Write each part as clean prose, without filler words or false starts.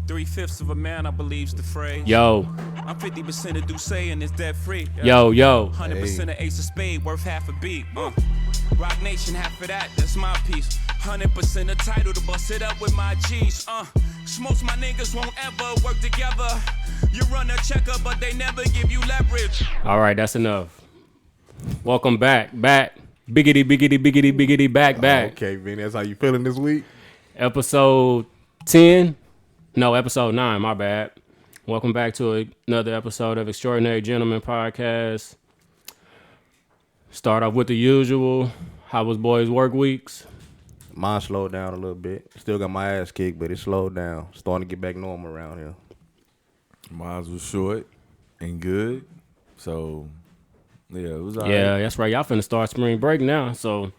3/5 of a man, I believe's the phrase. Yo. I'm 50% of Duce and it's debt free. Yo. 100% of Ace of Spade, worth half a beat. Rock Nation, half of that, that's my piece. 100% of Tidal to bust it up with my G's. Most my niggas won't ever work together. You run a checker, but they never give you leverage. All right, that's enough. Welcome back. Biggity, back. Okay, Vinny, that's how you feeling this week? Episode 10. No, episode 9, my bad. Welcome back to another episode of Extraordinary Gentlemen Podcast. Start off with the usual. How was boys' work weeks? Mine slowed down a little bit. Still got my ass kicked, but it slowed down. Starting to get back normal around here. Mine was short and good. So, yeah, it was all Yeah, right. that's right. Y'all finna start spring break now, so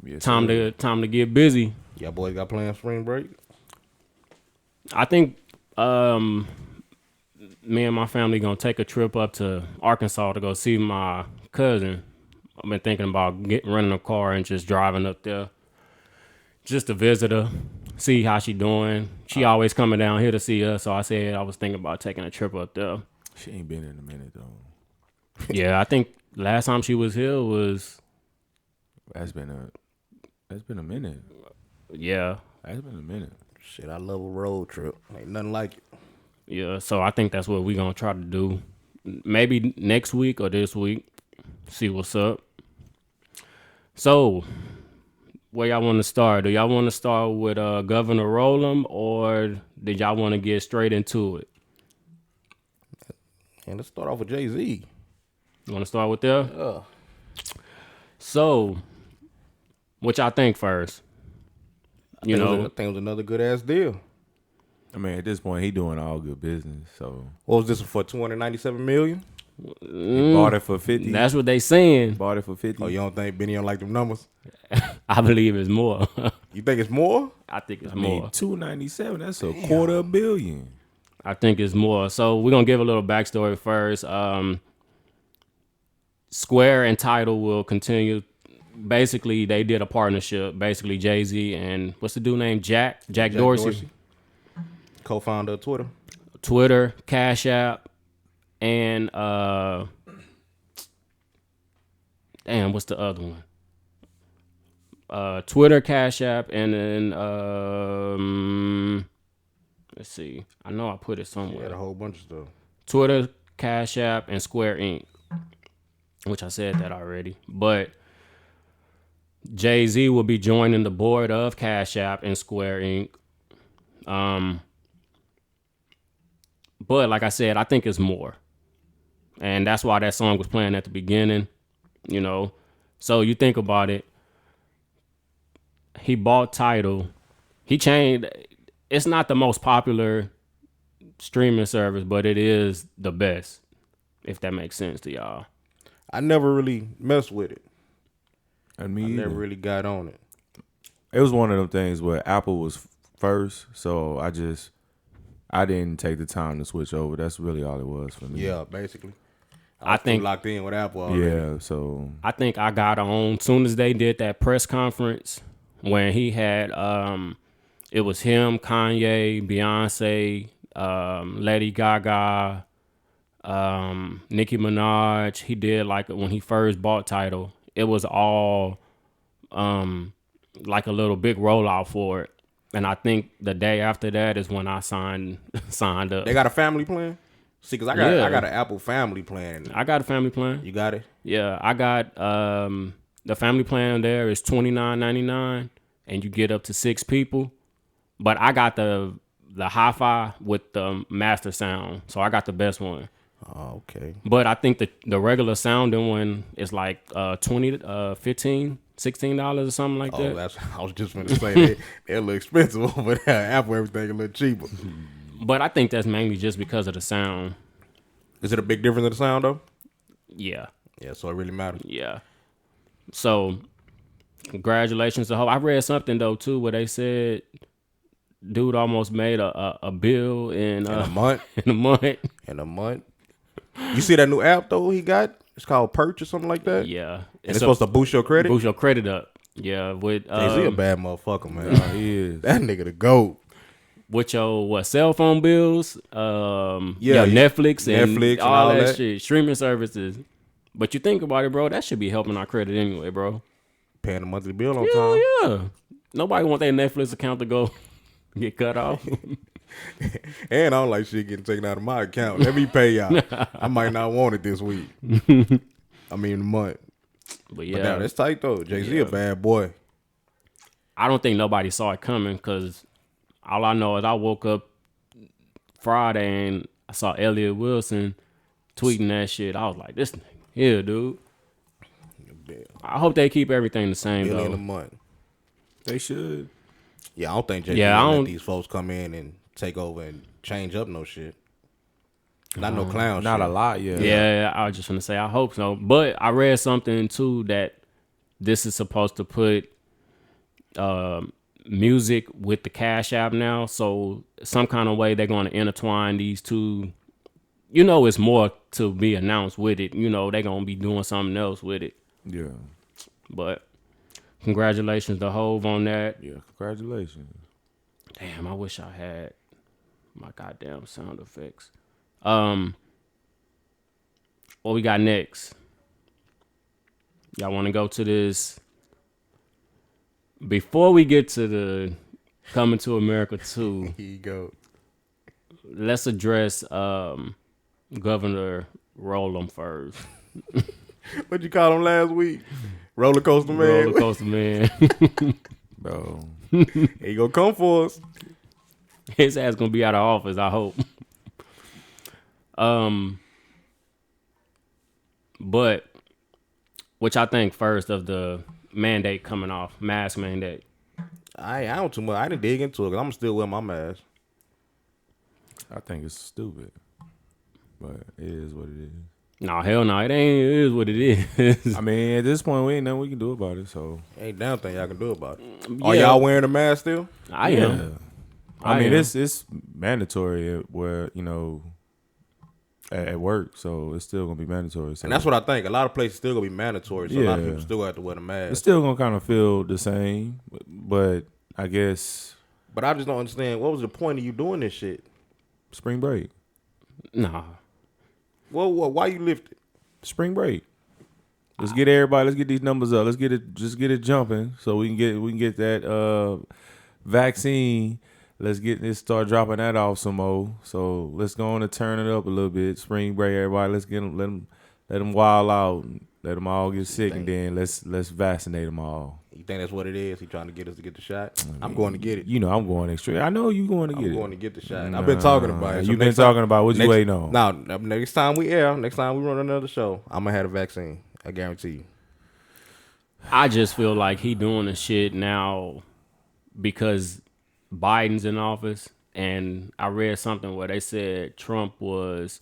Yes, time sir. to get busy. Y'all boys got planned spring break? I think me and my family gonna take a trip up to Arkansas to go see my cousin. I've been thinking about renting a car and just driving up there just to visit her, see how she doing. She always coming down here to see us, so I said I was thinking about taking a trip up there. She ain't been in a minute, though. Yeah, I think last time she was here was That's been a minute. yeah. That's been a minute. Shit, I love a road trip. Ain't nothing like it. Yeah, so I think that's what we gonna try to do. Maybe next week or this week. See what's up. So, where y'all want to start? Do y'all want to start with Governor Rowland, or did y'all want to get straight into it? And let's start off with Jay-Z. You want to start with there? Yeah. So, what y'all think first? I think it was another good ass deal. I mean, at this point, he doing all good business. So What was this for? $297 million? he bought it for 50. That's what they saying. Bought it for 50. Oh, you don't think Benny don't like them numbers? I believe it's more. You think it's more? I think it's I mean, more. $297. That's a quarter billion. I think it's more. So we're gonna give a little backstory first. Square and Tidal will continue. Basically, they did a partnership. Basically, Jay-Z and what's the dude named Jack Dorsey. Co-founder of Twitter. Twitter, Cash App, and damn, what's the other one? Twitter, Cash App, and then let's see. I know I put it He somewhere. had a whole bunch of stuff. Twitter, Cash App, and Square Inc., which I said that already. But Jay-Z will be joining the board of Cash App and Square Inc. But like I said, I think it's more. And that's why that song was playing at the beginning, you know. So you think about it. He bought Tidal. He changed. It's not the most popular streaming service, but it is the best, if that makes sense to y'all. I never really messed with it. And me I either. never really got on it. It was one of them things where Apple was first, so I didn't take the time to switch over. That's really all it was for me. Yeah, basically. I think locked in with Apple already. Yeah, so I think I got on soon as they did that press conference when he had it was him, Kanye, Beyonce, Lady Gaga, Nicki Minaj. He did like when he first bought Tidal. It was all like a little big rollout for it. And I think the day after that is when I signed up. They got a family plan? See, because I got an Apple family plan. I got a family plan. You got it? Yeah, I got the family plan there is $29.99 and you get up to 6 people. But I got the hi-fi with the master sound. So I got the best one. Oh, okay. But I think the regular sounding one is like $15, $16 or something like that. That's I was just going to say they're a little expensive over there. Apple everything a little cheaper. But I think that's mainly just because of the sound. Is it a big difference in the sound though? Yeah. Yeah, so it really matters. Yeah. So congratulations to her. I read something though too where they said dude almost made a bill in a month. In a month. In a month. You see that new app though he got? It's called Perch or something like that. Yeah. And it's supposed to boost your credit. Boost your credit up. Yeah. With Jay-Z a bad motherfucker, man. he is. That nigga the GOAT. with your cell phone bills, Yeah, Netflix and Netflix and all all that that. shit, streaming services. But you think about it, bro, that should be helping our credit anyway, bro. Paying the monthly bill on Hell time. yeah. Nobody want their Netflix account to go get cut off. And I don't like shit getting taken out of my account. Let me pay y'all. I might not want it this week. I mean, the month. But yeah, But now, that's tight, though. Jay-Z Yeah. a bad boy. I don't think nobody saw it coming because all I know is I woke up Friday and I saw Elliot Wilson tweeting that shit. I was like, this nigga here, dude. I hope they keep everything the same, Billion a though. month. They should. Yeah, I don't think Jay-Z Yeah, I let don't- these folks come in and take over and change up no shit. Not no clown Not shit. a lot, yeah. Yeah, I was just gonna say I hope so. But I read something too that this is supposed to put music with the Cash App now. So some kind of way they're gonna intertwine these two. You know, it's more to be announced with it. You know, they're gonna be doing something else with it. Yeah. But congratulations to Hove on that. Yeah. Congratulations. Damn, I wish I had my goddamn sound effects. What we got next? Y'all want to go to this? Before we get to the Coming to America 2, Here you go. let's address Governor Rollum first. What'd you call him last week? Roller coaster man. Roller coaster man. Bro. He gonna come for us. His ass gonna be out of office, I hope. But which I think first of the mandate coming off, mask mandate. I don't too much. I didn't dig into it because I'm still wearing my mask. I think it's stupid. But it is what it is. No, hell no, it is what it is. I mean, at this point, we ain't nothing we can do about it, so. Ain't damn thing y'all can do about it. Are Yeah. y'all wearing a mask still? I am. I mean, am. it's mandatory where, you know, at work, so it's still gonna be mandatory. So And that's what I think. A lot of places still gonna be mandatory, so a lot of Yeah. people still have to wear the mask. it's still gonna kind of feel the same, but I guess But I just don't understand. What was the point of you doing this shit? spring break, Nah. Well, why you lift it? spring break. Let's get everybody. Let's get these numbers up. Let's get it. Just get it jumping, so we can get that vaccine. Let's get this, start dropping that off some more. So let's go on and turn it up a little bit. Spring break, everybody. Let's get them, let them wild out, let them all get sick, and then let's vaccinate them all. You think that's what it is? He trying to get us to get the shot? I'm going to get it. You know, I'm going extreme. I know you going to get I'm it. going to get the shot. I've been talking about it. So You've been next time- talking about what you waiting on. Now, next time we run another show, I'm going to have a vaccine. I guarantee you. I just feel like he doing the shit now because Biden's in office, and I read something where they said Trump was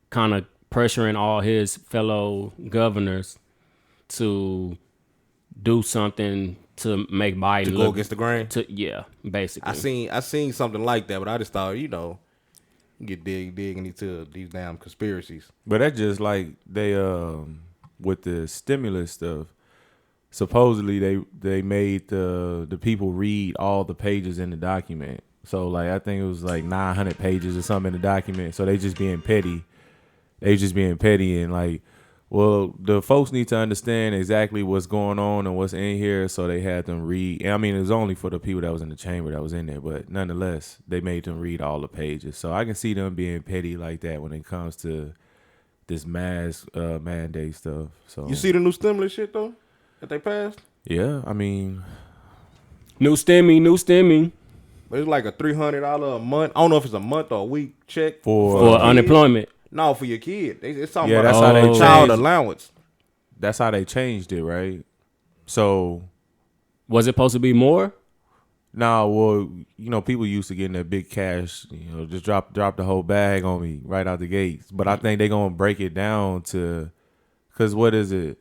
kind of pressuring all his fellow governors to do something to make Biden To go look against the grain? yeah, basically. I seen something like that, but I just thought, you get digging into these damn conspiracies. But that's just like they with the stimulus stuff. Supposedly they made the people read all the pages in the document. So like I think it was like 900 pages or something in the document. So they just being petty. They just being petty and like, well, the folks need to understand exactly what's going on and what's in here. So they had them read. And I mean, it was only for the people that was in the chamber that was in there, but nonetheless, they made them read all the pages. So I can see them being petty like that when it comes to this mask mandate stuff. So You see the new stimulus shit, though, that they passed? yeah, I mean, New stimmy. But it's like a $300 a month. I don't know if it's a month or a week check. For kid. unemployment. No, for your kid. It's talking Yeah, about that's how they child changed. allowance. that's how they changed it, right? So Was it supposed to be more? now, well, you know, people used to getting that big cash, you know, just drop the whole bag on me right out the gates. But I think they're gonna break it down to, cause what is it?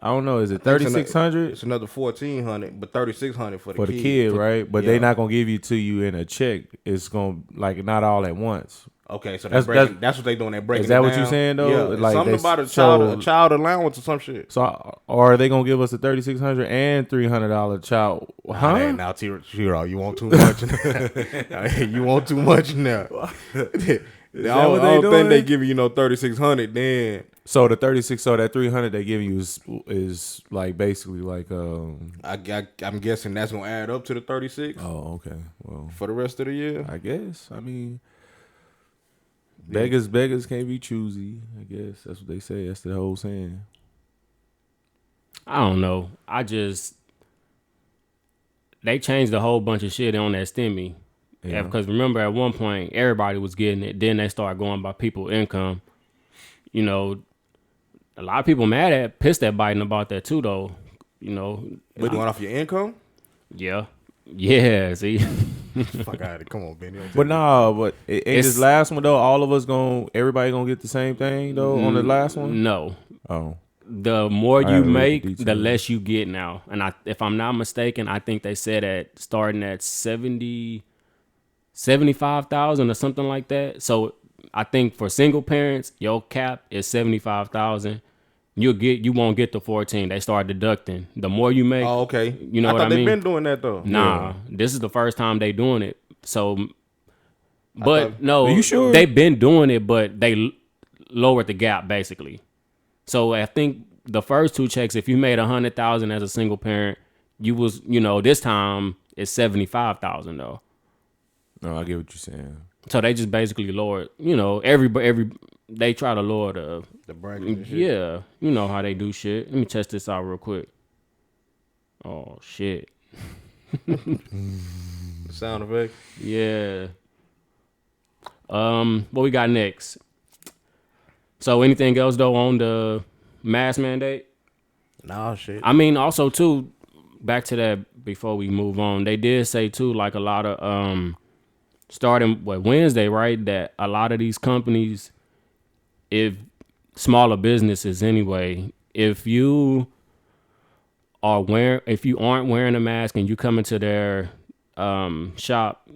I don't know. Is it 3,600 It's another $1,400, but $3,600 for the for kid. the kid, right? But yeah. they're not gonna give you to you in a check. It's gonna like not all at once. Okay, so that's what they doing. They're breaking. Is that it what down. you're saying though? Yeah, Like something about a child allowance or some shit. So, or are they gonna give us a $3,600 and $300 child? Huh? Now, Tiro, you want too much? You want too much now? I don't think they give you 3,600. Then so the 36, so that 300 they give you is like basically like I'm guessing that's gonna add up to the 36. Oh, okay. Well, for the rest of the year, I guess. I mean. Beggars can't be choosy. I guess that's what they say. That's the whole saying. I don't know. They changed a whole bunch of shit on that stimmy. Yeah. Because remember, at one point, everybody was getting it. Then they started going by people's income. A lot of people pissed at Biden about that too, though. It's going off your income. Yeah. Yeah, see. Fuck out of it. Come on, Benny. But ain't this last one though, everybody gonna get the same thing though on the last one? No. Oh. The more you make, the less you get now. And if I'm not mistaken, I think they said starting at 75,000 or something like that. So I think for single parents, your cap is 75,000. You won't get the 14. They start deducting. The more you make. Oh, okay. You know what I mean? They've been doing that though. Nah, This is the first time they doing it. So, no, are you sure? They've been doing it, but they lowered the gap basically. So I think the first two checks, if you made 100,000 as a single parent, you was this time it's 75,000 though. No, I get what you're saying. So they just basically lowered. Every they try to lower the bracket and shit. Yeah, you know how they do shit. Let me test this out real quick. Oh shit. Sound effect. Yeah. What we got next? So anything else though on the mask mandate? Nah, shit. I mean, also too, back to that before we move on, they did say too, like a lot of starting Wednesday, right? That a lot of these companies, if smaller businesses anyway, if you aren't wearing a mask and you come into their shop,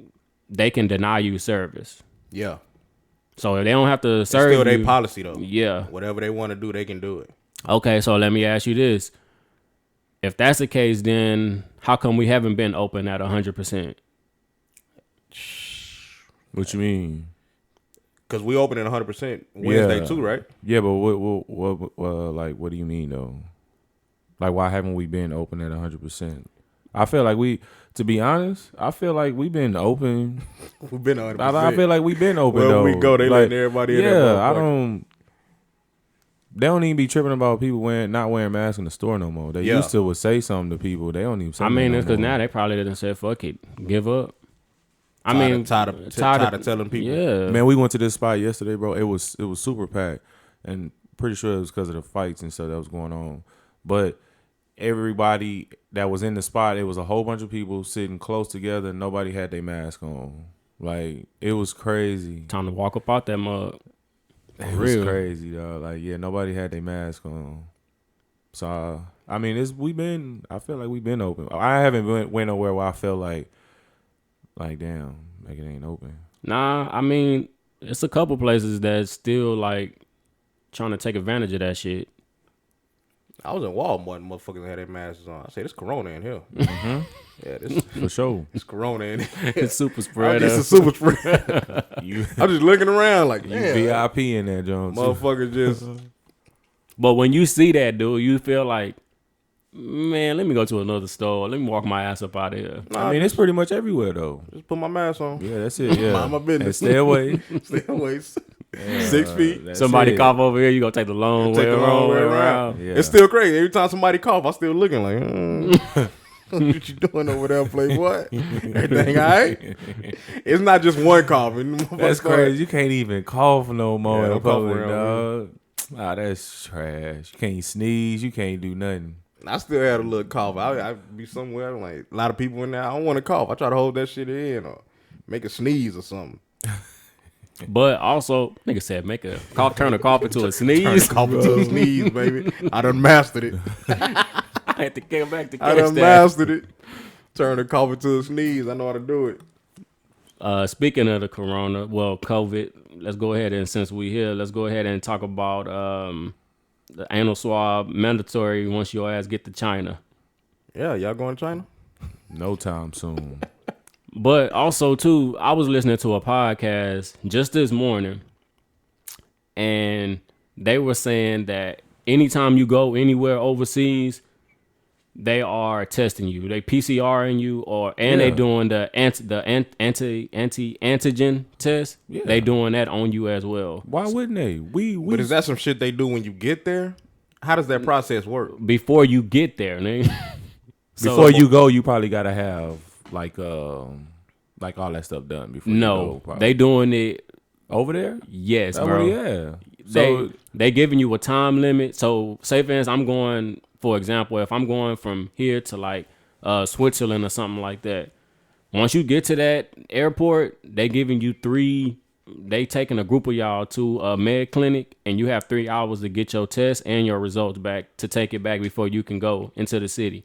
they can deny you service. Yeah. So they don't have to serve it's still you. their policy though. Yeah. Whatever they want to do, they can do it. Okay, so let me ask you this. If that's the case, then how come we haven't been open at 100%? What you mean? Because we open at 100% Wednesday too, right? Yeah, but what do you mean though? Like, why haven't we been open at 100%? I feel like to be honest, I feel like we've been open. We've been 100%. I feel like we've been open Wherever though. we go, they letting everybody in there. They don't even be tripping about people not wearing masks in the store no more. They used to would say something to people. They don't even say it's because now they probably didn't say, fuck it, give up. Tired of telling people. Yeah. Man, we went to this spot yesterday, bro. It was super packed. And pretty sure it was because of the fights and stuff that was going on. But everybody that was in the spot, it was a whole bunch of people sitting close together and nobody had their mask on. Like, it was crazy. Time to walk up out that mug. It was crazy, though. Like, yeah, nobody had their mask on. So, I mean, I feel like we've been open. I haven't went nowhere where I felt like damn, like it ain't open. Nah, I mean, it's a couple places that's still like trying to take advantage of that shit. I was in Walmart and motherfuckers had their masks on. I say, this Corona in here. Mm-hmm. Yeah, this for sure. It's Corona in here. It's super spread. It's a super spread. I'm just looking around like, you VIP in there, Jones. Motherfuckers just. But when you see that, dude, you feel like, man, let me go to another store. Let me walk my ass up out of here. I mean, it's pretty much everywhere, though. Just put my mask on. Yeah, that's it. Yeah. Mind my business. And stay away. Stay away. 6 feet. Somebody cough over here, you gonna take the long way around. Yeah. It's still crazy. Every time somebody cough, I still looking like, what you doing over there, Playboy? Everything all right? It's not just one coughing. That's crazy. You can't even cough no more in don't public, cough dog. That's trash. You can't sneeze. You can't do nothing. I still had a little cough. I'd be somewhere, like, a lot of people in there. I don't want to cough. I try to hold that shit in or make a sneeze or something. But also, nigga said turn a cough into a sneeze. Turn a cough into a sneeze, baby. I done mastered it. I had to get back to catch I done that. mastered it. Turn a cough into a sneeze. I know how to do it. Speaking of the COVID, let's go ahead and since we here, let's go ahead and talk about the anal swab mandatory once your ass get to China. Yeah, y'all going to China? No time soon. But also too, I was listening to a podcast just this morning, and they were saying that anytime you go anywhere overseas, they are testing you. They PCRing you, they doing the antigen test. Yeah. They doing that on you as well. Why wouldn't they? But is that some shit they do when you get there? How does that process work? Before you get there, nigga. Before you go, you probably gotta have like all that stuff done before. No, you go, they doing it over there. Yes, bro. Yeah. They giving you a time limit. So say for instance, I'm going, for example, if I'm going from here to like Switzerland or something like that. Once you get to that airport, they giving you they taking a group of y'all to a med clinic, and you have 3 hours to get your test and your results back to take it back before you can go into the city.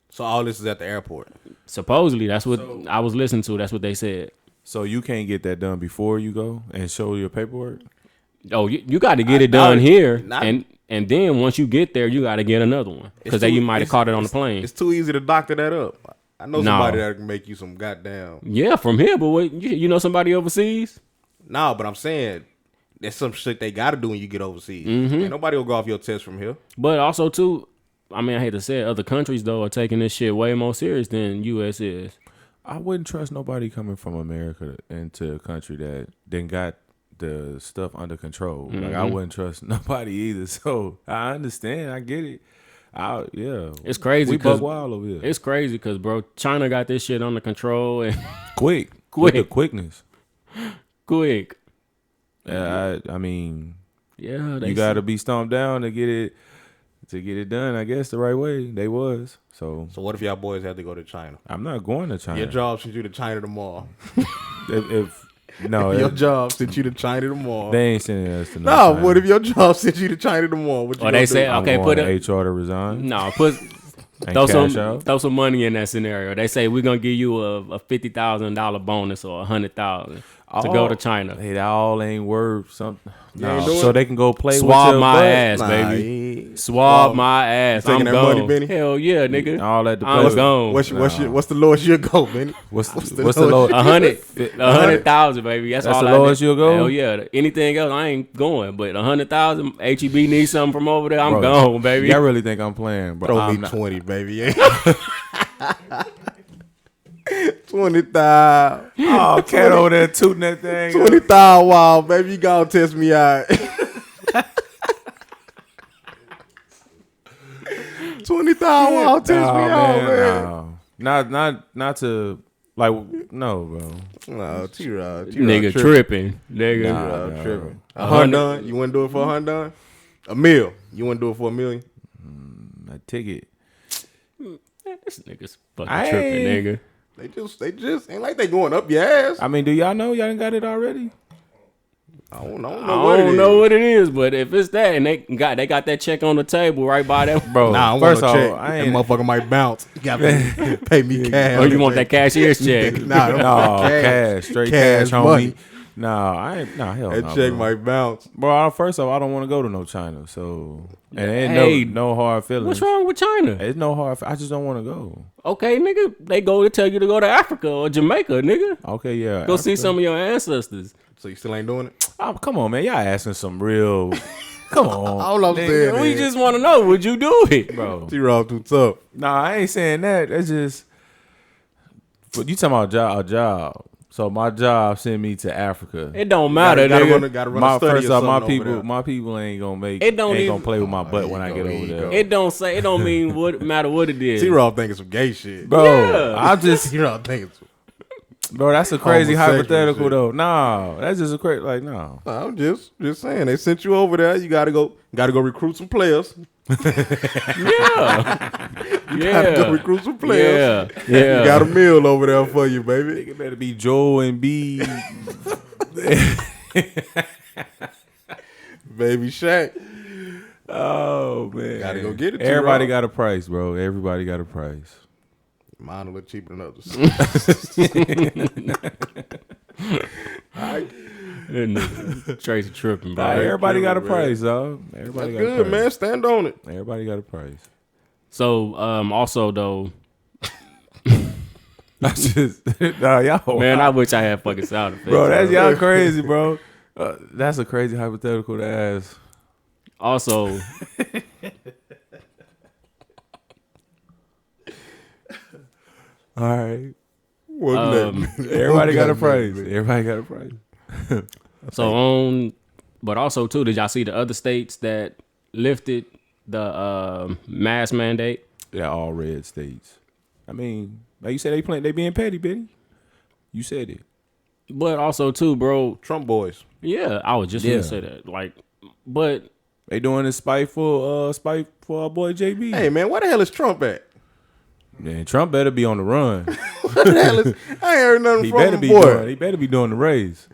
So all this is at the airport. Supposedly, that's what I was listening to. That's what they said. So you can't get that done before you go and show your paperwork? Oh, you got to get it done here, and then once you get there, you got to get another one because you might have caught it on the plane. It's too easy to doctor that up. I know somebody that can make you some goddamn. Yeah, from here, but what, you know somebody overseas? No, but I'm saying there's some shit they got to do when you get overseas. Mm-hmm. Ain't nobody will go off your test from here. But also too, I mean, I hate to say it, other countries though are taking this shit way more serious than U.S. is. I wouldn't trust nobody coming from America into a country that then got the stuff under control. Mm-hmm. Like I wouldn't trust nobody either. So I understand. I get it. It's crazy. We buck wild over here. It's crazy because, bro, China got this shit under control and quick. With the quickness. Quick. Yeah, I mean, yeah, you got to be stomped down to get it done. I guess the right way. They was. So what if y'all boys had to go to China? I'm not going to China. Your job sent you to China tomorrow. No, your job sent you to China tomorrow. They ain't sending us to no. What if your job sent you to China tomorrow? What you they say, do? okay, put HR to resign. No, throw some money in that scenario. They say we're gonna give you a $50,000 bonus or $100,000 to go to China. Hey, that all ain't worth something. No, so they can go play Swab with your my butt. ass, baby. Swab my ass. I'm that gone. Money, Benny? Hell yeah, nigga. All that. I'm gone. What's the lowest you'll go, Benny? What's the lowest? 100,000, baby. That's all the lowest you'll go. Hell yeah. Anything else, I ain't going. But 100,000, HEB needs something from over there. I'm gone, baby. Y'all really think I'm playing, bro? Throw me 20, baby. 20,000. Oh, cat over there tooting that thing. 20,000 wild, baby. You gotta test me out. 20,000 wild, test me out, man. Not to like no, bro. No, T-Rod nigga tripping. Nigga tripping. $100? You wouldn't do it for $100? $1 million? You wouldn't do it for $1 million? A ticket. This nigga's fucking tripping, nigga. They just ain't like they going up your ass. I mean, do y'all know y'all ain't got it already? I don't know what it is, but if it's that and they got that check on the table right by that, bro. Nah, first off, that motherfucker might bounce. You gotta pay me cash. Oh, you want that cashier's check? No, cash, straight cash, homie. Money. Hell no. That check might bounce. Bro, first off, I don't want to go to no China, so and ain't no hard feelings. What's wrong with China? It's no hard. I just don't want to go. Okay, nigga, they go to tell you to go to Africa or Jamaica, nigga. Okay, yeah. Go see some of your ancestors. So you still ain't doing it? Oh, come on, man. Y'all asking some real. Come on. All I'm saying, we just want to know, would you do it, bro? T-Raw too tough. Nah, I ain't saying that. That's just. But you talking about a job? So my job sent me to Africa. It don't matter, nigga. Gotta run a study first or off, something my people ain't gonna make. It don't ain't even gonna play with my butt when I get over there. It don't mean what matter what it is. T-Raw thinking some gay shit, bro. Yeah. I just T-Raw thinking some. Bro, that's a crazy hypothetical shit. though. No, that's just a crazy no. I'm just saying they sent you over there. You gotta go recruit some players. Yeah. Gotta go recruit some players. Yeah. You got a meal over there for you, baby. It better be Joel and B. Baby Shaq. Oh man, Gotta go get it. Everybody got a price, bro. Everybody got a price. Mine a little cheaper than others. Tracy tripping, bro. Nah, everybody got a tripping, man. price, dog. Everybody That's got a good, price. man. Stand on it. Everybody got a price. So, also though, I just, nah, y'all. man, I wish I had fucking sound effects. Bro, that's y'all crazy, bro. That's a crazy hypothetical to ask. Also, All right. What's Everybody got a price. Everybody got a price. but also too, did y'all see the other states that lifted the mask mandate? Yeah, all red states. I mean, like you said, they being petty, Benny. You said it. But also too, bro. Trump boys. Yeah, I was just gonna say that. Like, but They doing this spite for our boy JB. Hey, man, where the hell is Trump at? Man, Trump better be on the run. What the hell is? I ain't heard nothing He from better him, be boy. he better be doing the race.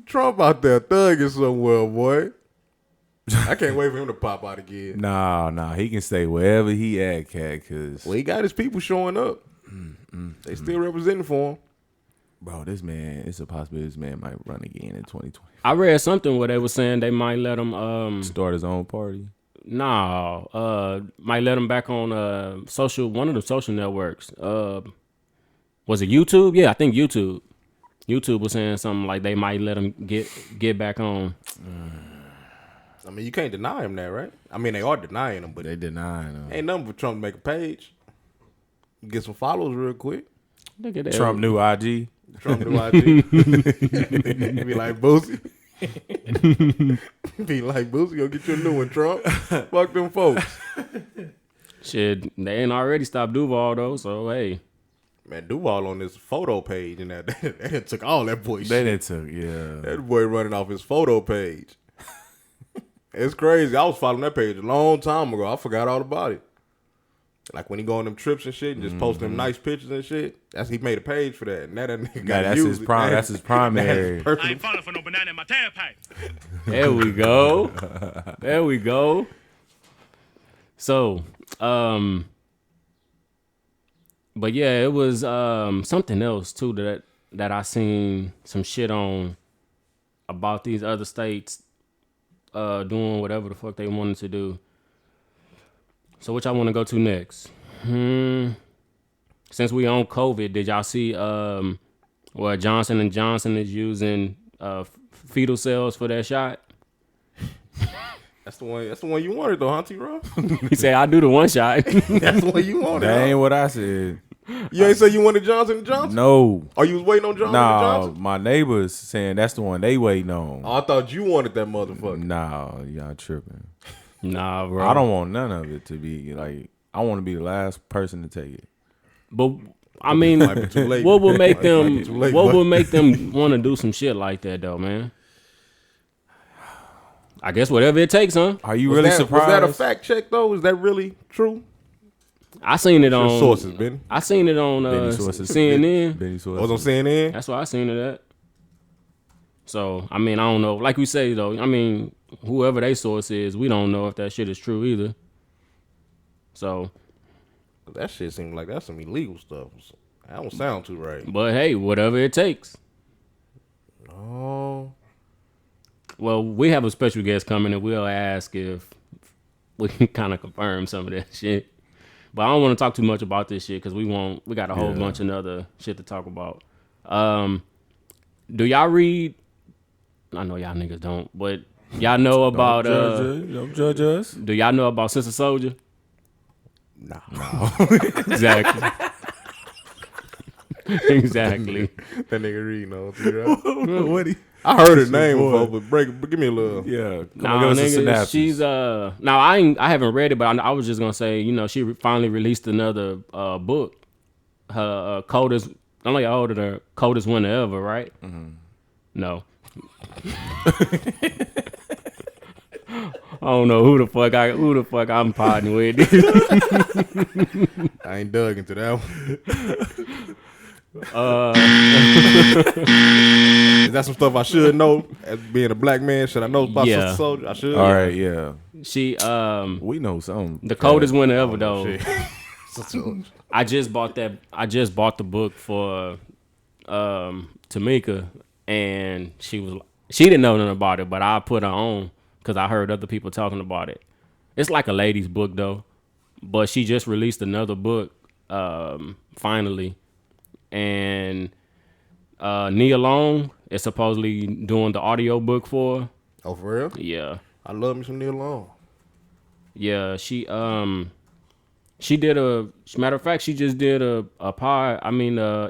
Trump out there thugging somewhere, boy. I can't wait for him to pop out again. Nah, he can stay wherever he at, cat. Cause Well, he got his people showing up. They still representing for him. bro, this man, it's a possibility this man might run again in 2020. I read something where they were saying they might let him Start his own party. might let him back on one of the social networks. Was it YouTube? Yeah, I think YouTube. YouTube was saying something like they might let him get back on. I mean, you can't deny him that, right? I mean, they are denying him, but They denying him. ain't nothing for Trump to make a page. Get some followers real quick. Look at that. Trump new IG. Trump do IG. Be like Boosie. Be like Boosie, go get you a new one, Trump. Fuck them folks. Shit, they ain't already stopped Duval though, so hey. Man, Duval on this photo page and that they took all that boy They shit. done took, yeah. That boy running off his photo page. It's crazy. I was following that page a long time ago. I forgot all about it. Like when he go on them trips and shit and just post them nice pictures and shit. He made a page for that. And that nigga got That's his prime. That's his primary. I ain't falling for no banana in my tailpipe. There we go. There we go. So, but yeah, it was something else too that I seen some shit on about these other states doing whatever the fuck they wanted to do. So which I want to go to next? Since we on COVID, did y'all see where Johnson & Johnson is using fetal cells for their shot? That's the one you wanted though, huh, T-Rob? He said, "I do the one shot." That's the one you wanted. That huh? ain't what I said. You ain't say you wanted Johnson & Johnson? No. Or you was waiting on Johnson & Nah, Johnson? my neighbors saying that's the one they waiting on. Oh, I thought you wanted that motherfucker. Nah, y'all tripping. Nah, bro. I don't want none of it to be like. I want to be the last person to take it. But I mean, Might be too late. what would make Might them? be too late, What boy. would make them want to do some shit like that, though, man? I guess whatever it takes, huh? Are you Was really that, surprised? Was that a fact check though? Is that really true? I seen it Your on sources, Benny. I seen it on Benny sources. CNN. Benny I was sources. on CNN. That's why I seen it at. So I mean, I don't know. Like we say though, I mean, whoever they source is, we don't know if that shit is true either. So, That shit seemed like that's some illegal stuff. That don't sound too right. but hey, whatever it takes. Oh, Well, we have a special guest coming, and we'll ask if we can kind of confirm some of that shit. But I don't want to talk too much about this shit because we got a whole bunch of other shit to talk about. Do y'all read? I know y'all niggas don't, but y'all know about Don't judge us. do y'all know about Sister Soldier? no. Exactly. Exactly. That nigga reading on T-Rob. What? I heard his name boy. before, but give me a little. Yeah. Come Nah, on, give us a nigga, synopsis. she's now I haven't read it, but I was just gonna say, you know, she finally released another book. Her coldest, I know y'all ordered her coldest winter ever, right? Mm-hmm. No. I don't know who the fuck I'm potting with. I ain't dug into that one. Is that some stuff I should know as being a black man? Should I know about Yeah. Sister Soldier? I should. All right, yeah. She We know something. the coldest winter ever though. Shit. Sister Soldier. I just bought the book for Tamika, and she was She didn't know nothing about it, but I put her on because I heard other people talking about it. It's like a lady's book though, but she just released another book finally, and Nia Long is supposedly doing the audio book for her. Oh, for real? Yeah, I love me some Neil Long. yeah. She did a matter of fact, she just did a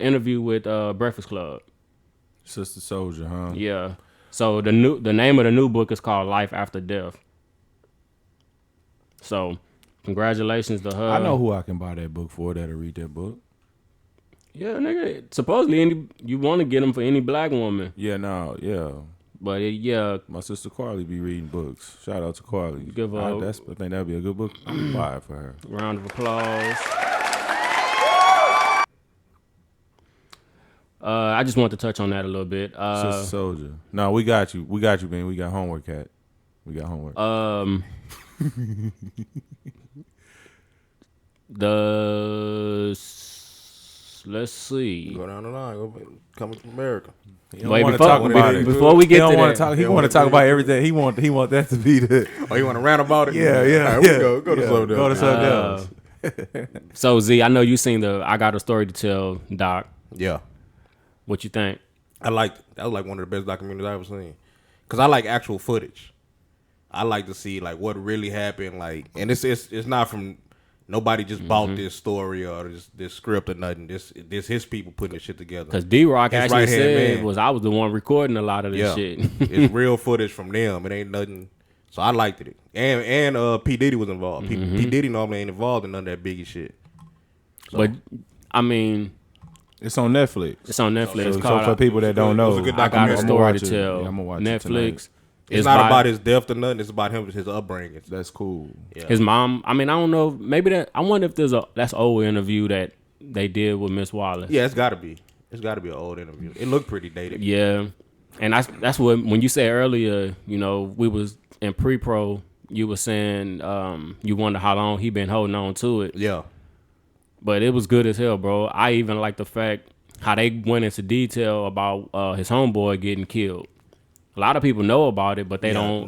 interview with Breakfast Club. Sister Soldier, huh? Yeah. So the name of the new book is called Life After Death. So congratulations to her. I know who I can buy that book for that'll read that book. Yeah, nigga. Supposedly you want to get them for any black woman, Yeah, no, yeah. but My sister Carly be reading books. Shout out to Carly. Give her I think that'd be a good book. I'm gonna buy it for her. round of applause. I just want to touch on that a little bit. Sister Soldier. No, we got you. We got you, man. We got homework, Cat. We got homework. Let's see. Go down the line. Go coming from America. He don't Wait, want to before- talk about it. before we get he don't to wanna that. talk. He Yeah, want to what- talk about everything. He want that to be the. Oh, you want to rant about it? Yeah, yeah. All right, yeah. Go to something Go to else. something else. So Z, I know you seen the I Got a Story to Tell doc. Yeah. What you think? I liked it. That was like one of the best documentaries I ever seen. Cause I like actual footage. I like to see like what really happened. Like, and it's not from nobody just bought this story or this script or nothing. This his people putting this shit together. Because D-Rock His actually right-hand said man. I was the one recording a lot of this Yeah, shit. it's real footage from them. It ain't nothing. So I liked it. And P Diddy was involved. P Diddy normally ain't involved in none of that Biggie shit. So, But I mean, It's on Netflix. it's on Netflix. So, It's called for people that don't it was know, a good I Got a documentary. Story watch to it. Tell. Yeah, I'ma watch it tonight. Netflix. it's not about his death or nothing. It's about his upbringing. That's cool. Yeah. His mom. I mean, I don't know. Maybe that. I wonder if there's that's old interview that they did with Miss Wallace. Yeah, it's got to be. It's got to be an old interview. It looked pretty dated. Yeah, and that's what when you said earlier. You know, we was in pre-pro. You were saying you wonder how long he been holding on to it. Yeah. But it was good as hell, bro. I even like the fact how they went into detail about his homeboy getting killed. A lot of people know about it, but they don't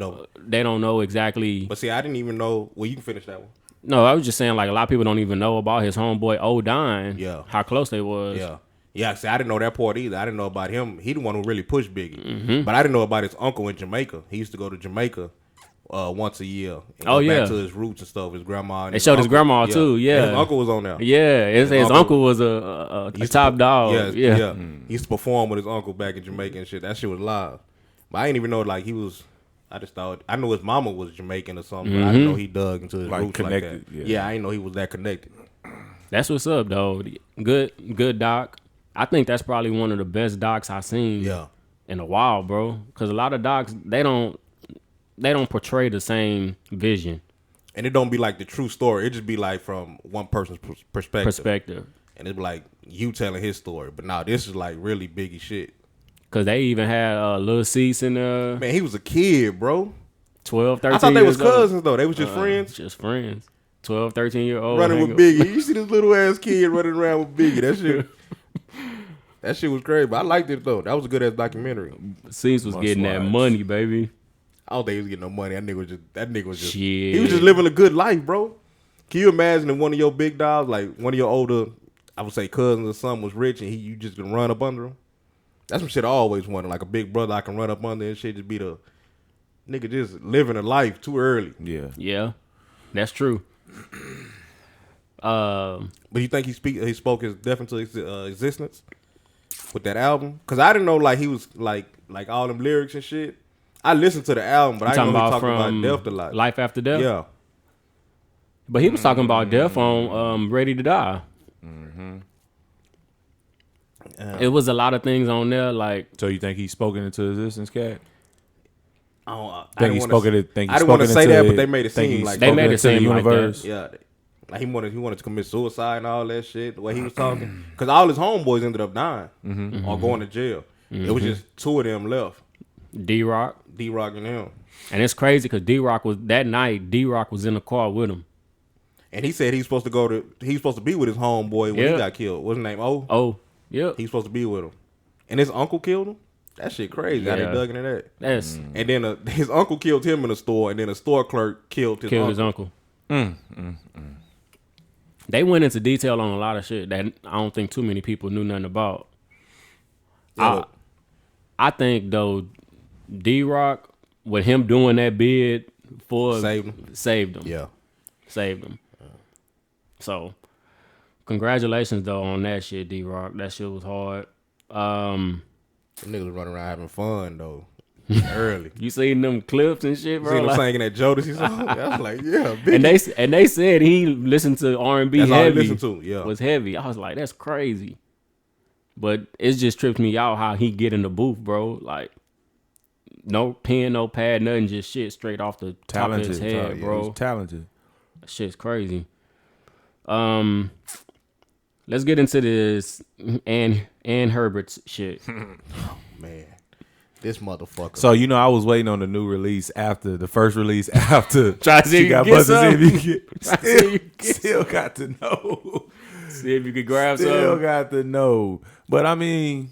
know exactly. But see, I didn't even know. Well, you can finish that one. No, I was just saying like a lot of people don't even know about his homeboy dying. Yeah. How close they was. Yeah. Yeah, see, I didn't know that part either. I didn't know about him. He the one who really pushed Biggie. But I didn't know about his uncle in Jamaica. He used to go to Jamaica once a year. And go yeah. back to his roots and stuff. His grandma. And They showed his uncle. grandma too, yeah. And his uncle was on there. Yeah, his uncle was a He used top to, dog. Yeah. He used to perform with his uncle back in Jamaica and shit. That shit was live. But I didn't even know like he was. I just thought I knew his mama was Jamaican or something. But I didn't know he dug into his Like roots connected, like that. yeah. I didn't know he was that connected. That's what's up, though. Good doc. I think that's probably one of the best docs I've seen Yeah. in a while, bro. Because a lot of docs they don't portray the same vision And it don't be like the true story. It just be like from one person's perspective. And it's like you telling his story. But now this is like really Biggie shit. Because they even had Lil Cease in Man, he was a kid, bro. 12, 13 I thought they was years old. cousins though. They was just friends. Just friends. 12, 13-year-old. Running with Biggie. You see this little ass kid running around with Biggie. That shit was crazy. But I liked it though. That was a good ass documentary. Cease was getting that watch. money, baby. I don't think he was getting no money. That nigga was just Shit. he was just living a good life, bro. Can you imagine if one of your big dogs, like one of your older, I would say cousins or something, was rich and you just gonna run up under him? That's some shit I always wanted. Like a big brother I can run up under and shit, just be the nigga just living a life too early. Yeah. Yeah, that's true. But you think he spoke his death into existence with that album? Cause I didn't know like he was like all them lyrics and shit. I listened to the album, but I didn't know he talked about death a lot. Life After Death? Yeah. But he was talking about death on Ready to Die. It was a lot of things on there, like So you think he's spoken into existence, Cat? I Think he didn't spoken wanna- it? Think he I didn't want to spoken say into that, but it? they made it Think seem he like They spoken made it into the seem like that. universe? yeah. Like he wanted to commit suicide and all that shit. The way he was talking, because all his homeboys ended up dying or going to jail. It was just two of them left, D-Rock. D-Rock and him. And it's crazy because D-Rock was, that night, D-Rock was in the car with him. And he said he's supposed to be with his homeboy when he got killed. What's his name? Oh, Oh, yep. he's supposed to be with him. And his uncle killed him. That shit crazy. How they dug into that. That's And then his uncle killed him in the store, and then a store clerk killed his uncle. They went into detail on a lot of shit that I don't think too many people knew nothing about. I think though, D-Rock with him doing that bid for saved him. Yeah, saved him. So, congratulations though on that shit, D-Rock. That shit was hard. them niggas was running around having fun though. Early. You seen them clips and shit, bro? You seen him singing that Jodeci song? I was like, yeah, Biggie. And they said he listened to R&B that's heavy. all he listened to, yeah. Was heavy. I was like, that's crazy. But it just tripped me out how he get in the booth, bro. Like, no pen, no pad, nothing, just shit straight off the top of his head, bro. He's talented. That shit's crazy. Let's get into this and Herbert's shit. Man, this motherfucker. So I was waiting on the new release after the first release after Try to see she got if you busted. get some. Still got to know. See if you could grab Still some. got to know. But I mean,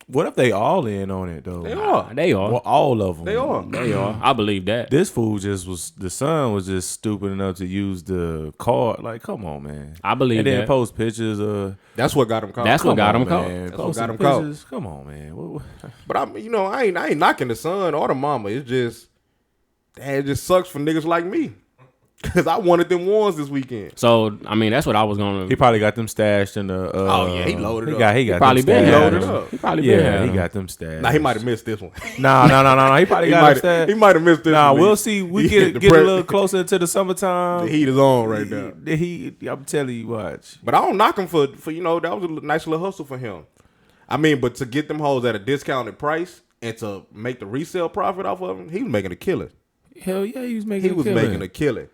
what if they all in on it though? They are. They are. Well, all of them. They are. They are. I believe that. This fool the son was just stupid enough to use the card. Like, come on, man. I believe and then that. post pictures of. That's what got him caught. That's what got him man. caught. That's what Posting got him caught. pictures. Come on, man. But I ain't knocking the son or the mama. It's just, it just sucks for niggas like me. Cause I wanted them ones this weekend. So I mean, that's what I was gonna. He probably got them stashed in the. Oh yeah, he loaded up. He got probably them been stashed. loaded up. He probably been. Yeah, had he him. got them stashed. Nah, he might have missed this one. No. He probably got them stashed. He might have missed this Nah, one. we'll see. We Yeah, get a little closer to the summertime. The heat is on right now. I'm telling you, watch. But I don't knock him for that was a nice little hustle for him. I mean, but to get them hoes at a discounted price and to make the resale profit off of them, he was making a killing. Hell yeah, he was making. Making a killing.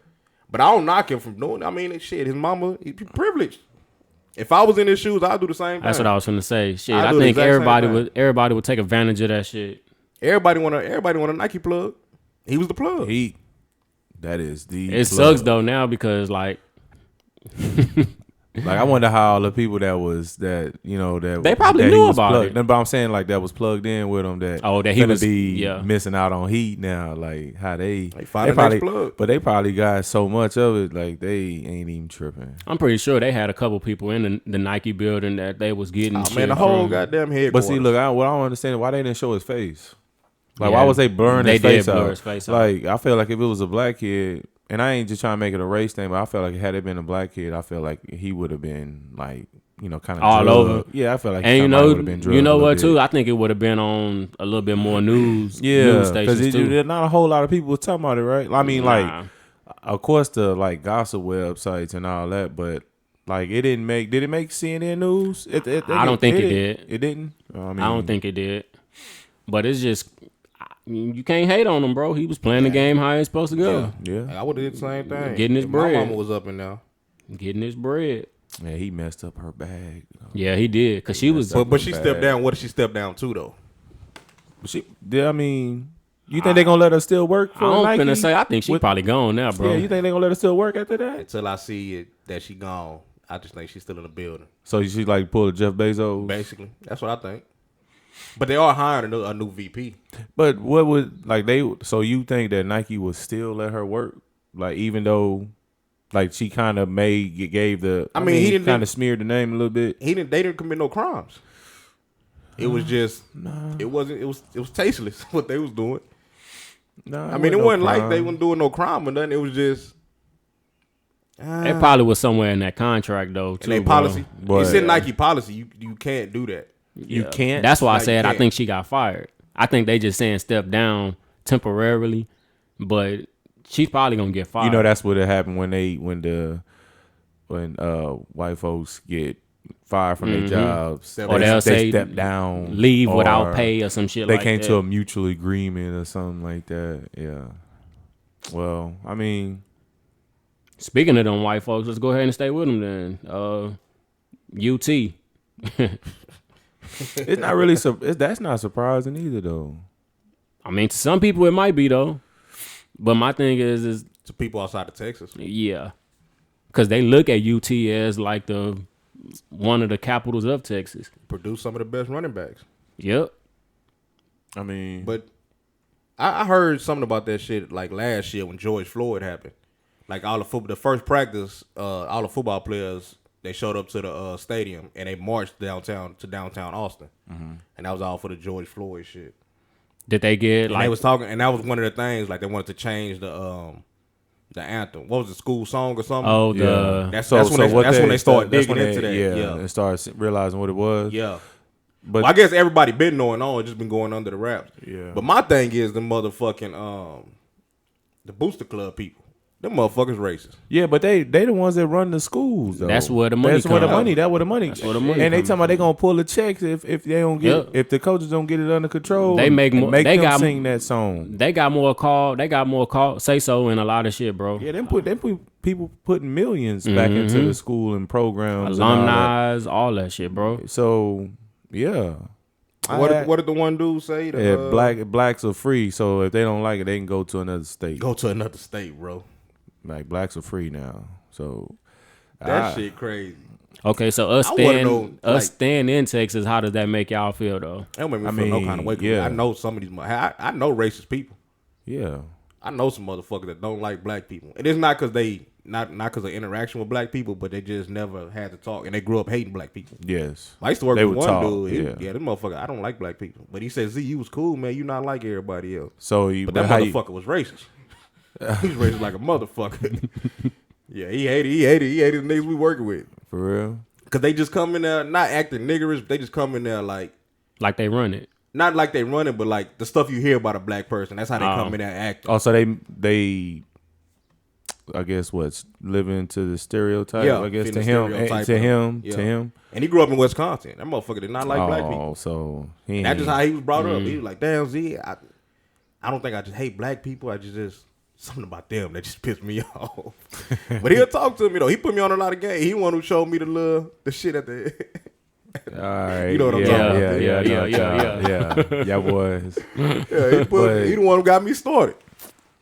But I don't knock him from doing. I mean, shit, his mama, he privileged. If I was in his shoes, I'd do the same thing. That's what I was gonna say. Shit, I I do the think exact same everybody would take advantage of that shit. Everybody want a Nike plug. He was the plug. That is the. It sucks though now because like. Like I wonder how all the people that They probably knew about it. But I'm saying like that was plugged in with them that that he finna was be missing out on heat now. Like how they find the probably next plug. But they probably got so much of it like they ain't even tripping. I'm pretty sure they had a couple people in the Nike building that they was getting. Oh man, the whole goddamn headquarters. But see, look, I don't understand why they didn't show his face. Like why was they blurring his face out? His face out. Like I feel like if it was a black kid. And I ain't just trying to make it a race thing, but I feel like had it been a black kid, I feel like he would have been like, kind of all drugged. over. Yeah, I feel like and would have been drugged. You know what too? I think it would have been on a little bit more news. News stations too. There's not a whole lot of people was talking about it, right? I mean, like, of course the like gossip websites and all that, but like it didn't make. Did it make CNN news? I don't think it did. It didn't. I don't think it did. But it's just. You can't hate on him, bro. He was playing the game how it's supposed to go. Yeah. I would have did the same thing. Getting his bread. My mama was up in there. Getting his bread. Yeah, he messed up her bag. Yeah, he did. Because she was. But she stepped down. What did she step down to, though? I mean, you think they're going to let her still work for Nike? I'm finna say, I think she probably gone now, bro. Yeah, you think they're going to let her still work after that? Until I see it that she gone. I just think she's still in the building. So she like pull a Jeff Bezos? Basically. That's what I think. But they are hiring a new VP. But what would like they? So you think that Nike would still let her work? Like even though, like she kind of gave the. I mean, he didn't kind of smeared the name a little bit. They didn't commit no crimes. It was just. It wasn't. It was tasteless what they was doing. I mean, it wasn't like they weren't doing no crime or nothing. It was just. It probably was somewhere in that contract though. Too, in their policy. But, it's in Nike policy. You can't do that. You can't. That's why I Like, said I can't. think she got fired. I think they just saying step down temporarily, but she's probably gonna get fired. You know that's what it happened when white folks get fired from their jobs, or they'll say step down, leave or without pay or some shit. They like came that. to a mutual agreement or something like that. Yeah. Well, I mean, speaking of them white folks, let's go ahead and stay with them then. UT. it's not really that's not surprising either though. I mean, to some people it might be though, but my thing is To people outside of Texas. yeah, because they look at UT as like one of the capitals of Texas. Produce some of the best running backs. Yep. I mean, But I heard something about that shit like last year when George Floyd happened. Like all the first practice, all the football players they showed up to the stadium and they marched downtown Austin, and that was all for the George Floyd shit. Did they get And like they was talking, and that was one of the things. Like they wanted to change the anthem. What was the school song or something? oh the yeah. That's when they started digging into that. Yeah, and started realizing what it was. Yeah. But Well, I guess everybody been knowing on, it's just been going under the wraps. Yeah. But my thing is the motherfucking the Booster Club people. Them motherfuckers racist. yeah, but they the ones that run the schools though. That's where the money That's where the come. money. That's where the money. where the money And they come talking about they gonna pull the checks if they don't get Yep. if the coaches don't get it under control. They make and more- Make they them got- sing that song. they got more say so in a lot of shit, bro. Yeah, they put people putting millions back into the school and programs, and all Alumni, all that shit, bro. that. So yeah, What did the one dude say? blacks are free. So if they don't like it, they can go to another state. Go to another state, bro. Like blacks are free now. So That shit crazy. Okay, so us I wanna know, staying in Texas, how does that make y'all feel though? That don't make me feel no kind of way. yeah. I know some of these. I know racist people. yeah, I know some motherfuckers that don't like black people, and it's not because they not because of interaction with black people, but they just never had to talk, and they grew up hating black people. yes. I used to work They with would one talk, dude. yeah. This motherfucker. I don't like black people, but he said, "Z, you was cool, man. You not like everybody else." So But that motherfucker was racist. He was racist like a motherfucker. Yeah, he hated the niggas we working with. for real. Cause they just come in there not acting niggerish, but they just come in there like Like they run it. not like they running, but like the stuff you hear about a black person. That's how they come in there acting. Oh, so they I guess what's living to the stereotype. Yeah, I guess fit to the him, stereotype to of- him, yeah. to him. And he grew up in Wisconsin. That motherfucker did not like black people. Oh, so he And that's just how he was brought up. Mm. He was like, damn, Z, I don't think I just hate black people. I just something about them that just pissed me off. But he'll talk to me though. He put me on a lot of game. He the one who showed me the shit at the All right, You know what I'm talking about. Yeah, boys. yeah, But- he the one who got me started.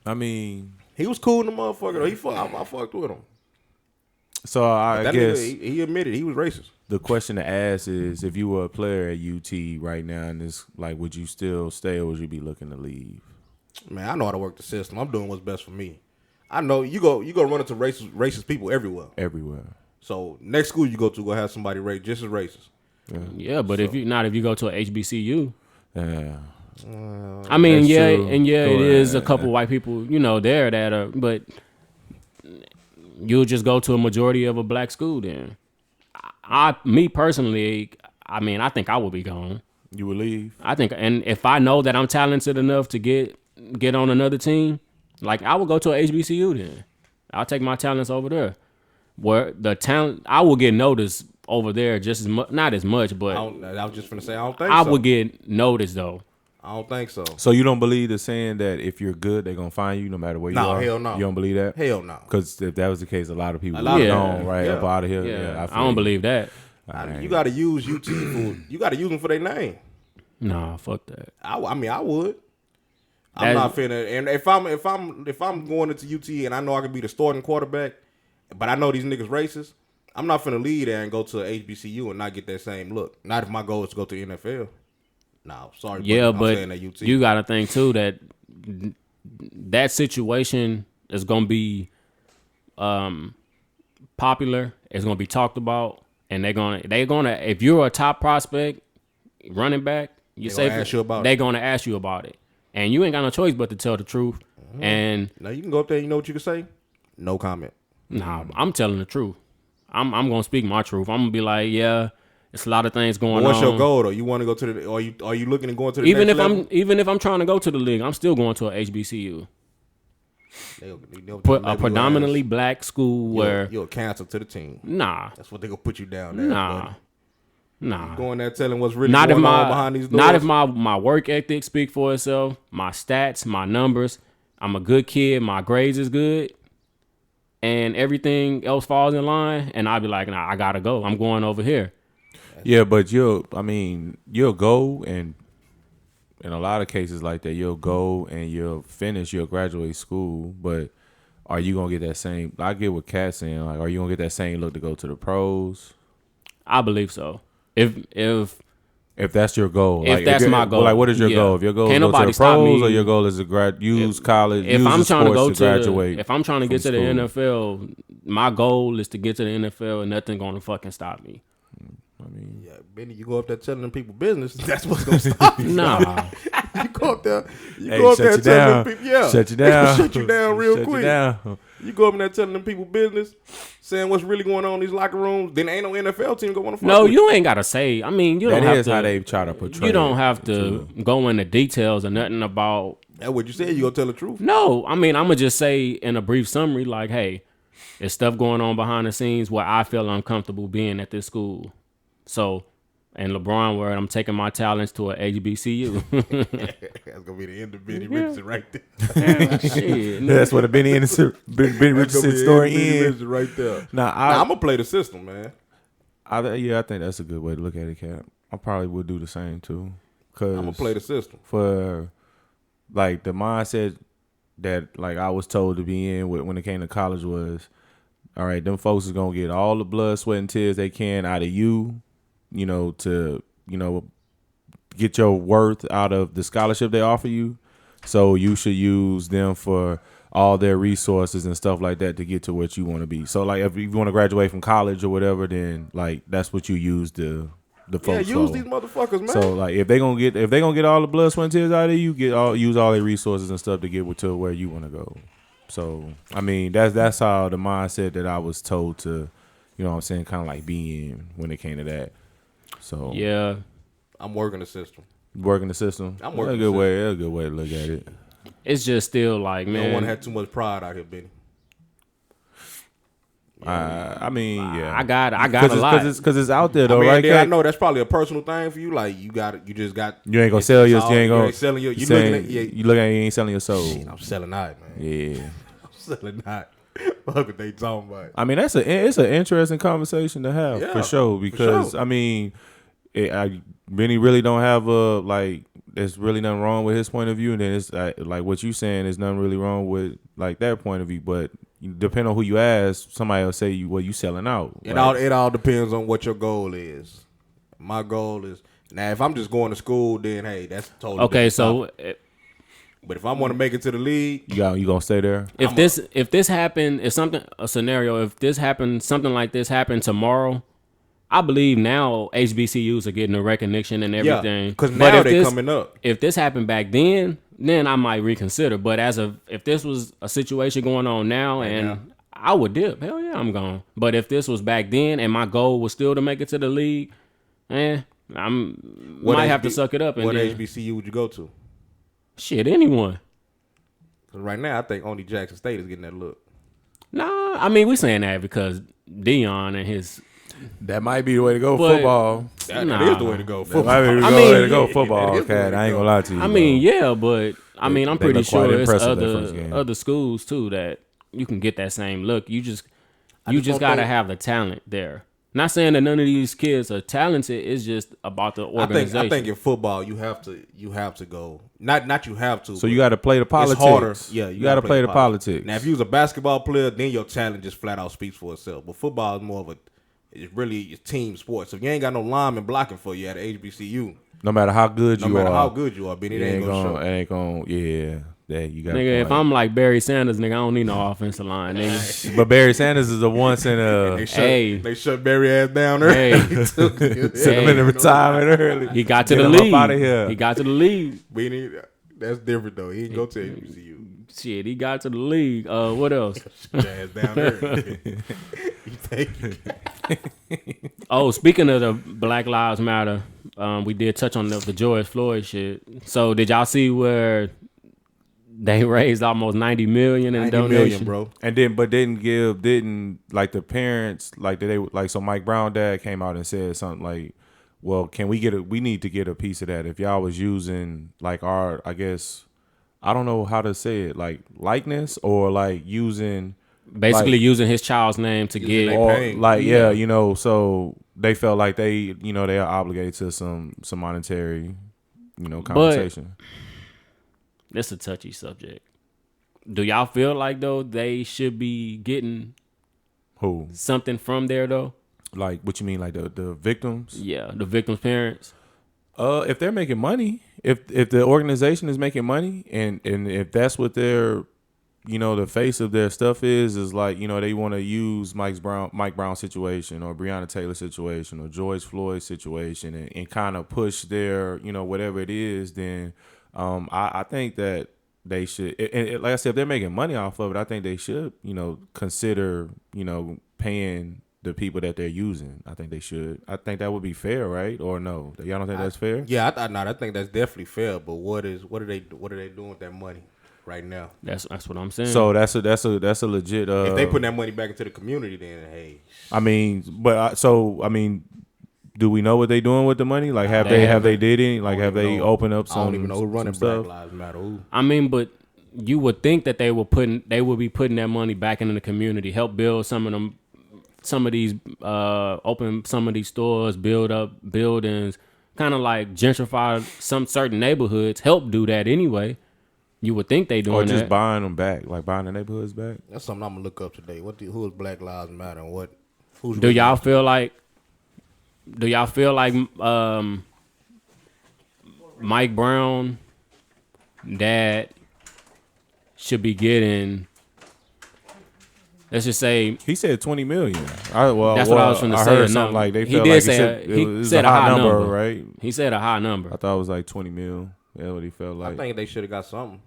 I mean, He was cool in the motherfucker though. I fucked with him. so I That guess nigga, he admitted he was racist. the question to ask is, if you were a player at UT right now, and it's like, would you still stay or would you be looking to leave? Man, I know how to work the system. I'm doing what's best for me. I know you go run into racist people everywhere. Everywhere. So next school you go to go have somebody just as racist. Yeah, but if you go to a HBCU, Yeah. I mean, That's yeah, true. and yeah, Go it is a ahead. couple white people, there that are, but you'll just go to a majority of a black school then. Me personally, I mean, I think I will be gone. You would leave? I think, and if I know that I'm talented enough to get on another team, like I will go to a HBCU then. I'll take my talents over there. Where the talent, I will get noticed over there just as much, not as much, but I was just gonna say I don't think I so. would get noticed though. I don't think so. So you don't believe the saying that if you're good, they're gonna find you no matter where you No, are? hell no. You don't believe that? Hell no. Because if that was the case, a lot of people A would lot be of gone people. right Yeah. up out of here. Yeah, feel I don't you. believe that. You got to use UT for you got to use them for their name. Nah, fuck that. I mean, I would. I'm not finna. And if I'm going into UT and I know I can be the starting quarterback, but I know these niggas racist, I'm not finna leave there and go to a HBCU and not get that same look. Not if my goal is to go to the NFL. Nah, sorry. Yeah, I'm but saying at UT. you got to think too that that situation is gonna be popular. It's gonna be talked about, and they're gonna if you're a top prospect running back, ask you about it. they're gonna ask you about it, and you ain't got no choice but to tell the truth. Mm-hmm. And Now you can go up there. You know what you can say? No comment. nah, I'm telling the truth. I'm gonna speak my truth. I'm gonna be like, yeah, it's a lot of things going What's on. your goal though? You want to go to the? Are you looking at going to the? Even next if level? even if I'm trying to go to the league, I'm still going to a HBCU. They'll Put label a you predominantly as- black school where you're a cancer to the team. nah, That's what they gonna put you down there. nah, buddy. nah. Going there telling what's really Not if going on behind these doors. not if my work ethic speak for itself, my stats, my numbers. I'm a good kid. My grades is good, and everything else falls in line. And I'll be like, nah, I gotta go. I'm going over here. Yeah, but you'll go, and in a lot of cases like that, you'll go and you'll graduate school, but are you gonna get that same? I get what Kat's saying. Like, are you gonna get that same look to go to the pros? I believe so. If If that's your goal, If that's my goal, like what is your yeah. goal? If your goal is Can't to go to nobody the stop pros, me. or your goal is to use college, If use I'm the trying to sports go to graduate. if I'm trying to get to the school. NFL, my goal is to get to the NFL, and nothing gonna fucking stop me. Yeah, Benny, you go up there telling them people business. That's what's gonna stop you. Nah. You go up there. You Hey, go up there shut you telling down. them people. Yeah, Shut you they gonna down. shut you down real Shut you quick. down. You go up there telling them people business, saying what's really going on in these locker rooms. Then ain't no NFL team gonna want to fuck No, with you ain't gotta say. I mean, you That don't have is to. how they try to portray. You don't it, have to go into details or nothing about. That's what you said. You gonna tell the truth. No, I mean, I'm gonna just say in a brief summary, like, hey, there's stuff going on behind the scenes where I feel uncomfortable being at this school. So, in LeBron word, I'm taking my talents to a HBCU. That's gonna be the end of Benny Richardson right there. Shit. That's what a Benny Richardson That's gonna Richardson be the story end of Benny ends. Richardson right there. Nah, I'm gonna play the system, man. I think that's a good way to look at it, Cap. I probably would do the same too. Cause I'm gonna play the system. for like the mindset that like I was told to be in when it came to college was, all right, them folks is gonna get all the blood, sweat, and tears they can out of you, to get your worth out of the scholarship they offer you. So you should use them for all their resources and stuff like that to get to what you want to be. So like if you want to graduate from college or whatever, then like that's what you use the folks. Yeah, use for. these motherfuckers, man. So like if they gonna get all the blood, sweat, and tears out of you, use all their resources and stuff to get to where you want to go. So I mean that's how the mindset that I was told to, what I'm saying, kind of like be in when it came to that. So Yeah. I'm working the system. working the system. I'm working That's a the good way to look at it. It's just still like, You don't want to man, have too much pride out here, Benny. I mean, yeah, I got a lot. because it's out there though, I mean, right? then I Kat? know that's probably a personal thing for you. Like you just got. You ain't gonna sell your. it's You ain't all- gonna. ain't selling your. You saying- looking at. Yeah, You looking at. You ain't selling your soul. shit, I'm selling out, man. Yeah. I'm selling out. What are they talking about? I mean, it's an interesting conversation to have Yeah, for sure. for Because sure. I mean, Benny really don't have there's really nothing wrong with his point of view, and then it's like what you saying is nothing really wrong with like their point of view. But depending on who you ask, somebody will say you selling out. It Like, all depends on what your goal is. My goal is now. If I'm just going to school, then hey, that's totally Okay, different so topic. But if I want to make it to the league, you gonna stay there. if this happened, something like this happened tomorrow, I believe now HBCUs are getting the recognition and everything. because But now if they this- coming up. If this happened back then I might reconsider. But if this was a situation going on now, and I would dip. Hell yeah, I'm gone. But if this was back then and my goal was still to make it to the league, might have to suck it up. And What then, HBCU would you go to? shit, anyone. 'Cause right now, I think only Jackson State is getting that look. Nah, I mean we saying that because Dion and his. That might be the way to go. But- Football. That Nah. is the way to go. That might be the I way mean, to go. that Football, is the way Cat. to I ain't go. gonna lie to you. I mean, yeah, but I mean, I'm they pretty look quite sure it's impressive that first game. other schools too that you can get that same look. You just just don't gotta think- have the talent there. Not saying that none of these kids are talented. It's just about the organization. I think in football you have to go. Not you have to. So but you got to play the politics. It's harder. Yeah, you got to play the politics. Now, if you was a basketball player, then your talent just flat out speaks for itself. But football is more of it's really a team sport. So if you ain't got no lineman blocking for you at a HBCU, no matter how good no you matter are, how good you are, Benny, it ain't gonna show. It ain't gonna. Yeah, that you got. Nigga, if I'm like Barry Sanders, nigga, I don't need no offensive line. Nigga. But Barry Sanders is a once in a. They shut Barry ass down there. Hey, Sent him into retirement early. he got to Get the him up league. outta here. He got to the league. Benny, that's different though. He didn't go to HBCU. Shit, he got to the league. What else? Shut your ass down there. You think? Oh, speaking of the Black Lives Matter, we did touch on the George Floyd shit. So did y'all see where they raised almost $90 million in 90 donations? million, bro. And then, but didn't like the parents so Mike Brown dad came out and said something like, well, can we need to get a piece of that if y'all was using like our, I guess, I don't know how to say it, like likeness or like using Basically like, using his child's name to get their or paying. like so they felt like they are obligated to some monetary compensation. That's a touchy subject. Do y'all feel like though they should be getting Who? something from there though? Like what you mean, like the victims? Yeah, the victims' parents. If they're making money, if the organization is making money, and if that's what their, the face of their stuff is like, they want to use Mike Brown situation or Breonna Taylor situation or George Floyd situation and kind of push their, whatever it is, then I think that they should, and like I said, if they're making money off of it, I think they should, consider, paying the people that they're using. I think they should. I think that would be fair, right? Or no? Y'all don't think that's fair? Yeah, I think that's definitely fair. But what are they doing with that money right now? That's what I'm saying. So that's a legit. If they put that money back into the community, then hey. I mean, do we know what they doing with the money? Like, have they did any? Like, have they opened up some? I don't even know who running stuff? Black Lives Matter. Who? I mean, but you would think that they would be putting that money back into the community, help build some of these, open some of these stores, build up buildings, kind of like gentrify some certain neighborhoods. Help do that anyway. You would think they doing or just that. buying them back, like buying the neighborhoods back. That's something I'm gonna look up today. Who is Black Lives Matter and what? Who's Do y'all feel like Mike Brown dad should be getting, let's just say, He said 20 million. that's what I was trying to say. I heard something like they he felt did like say it was said a high number, right? He said a high number. I thought it was like 20 mil. That's what he felt like. I think they should have got something.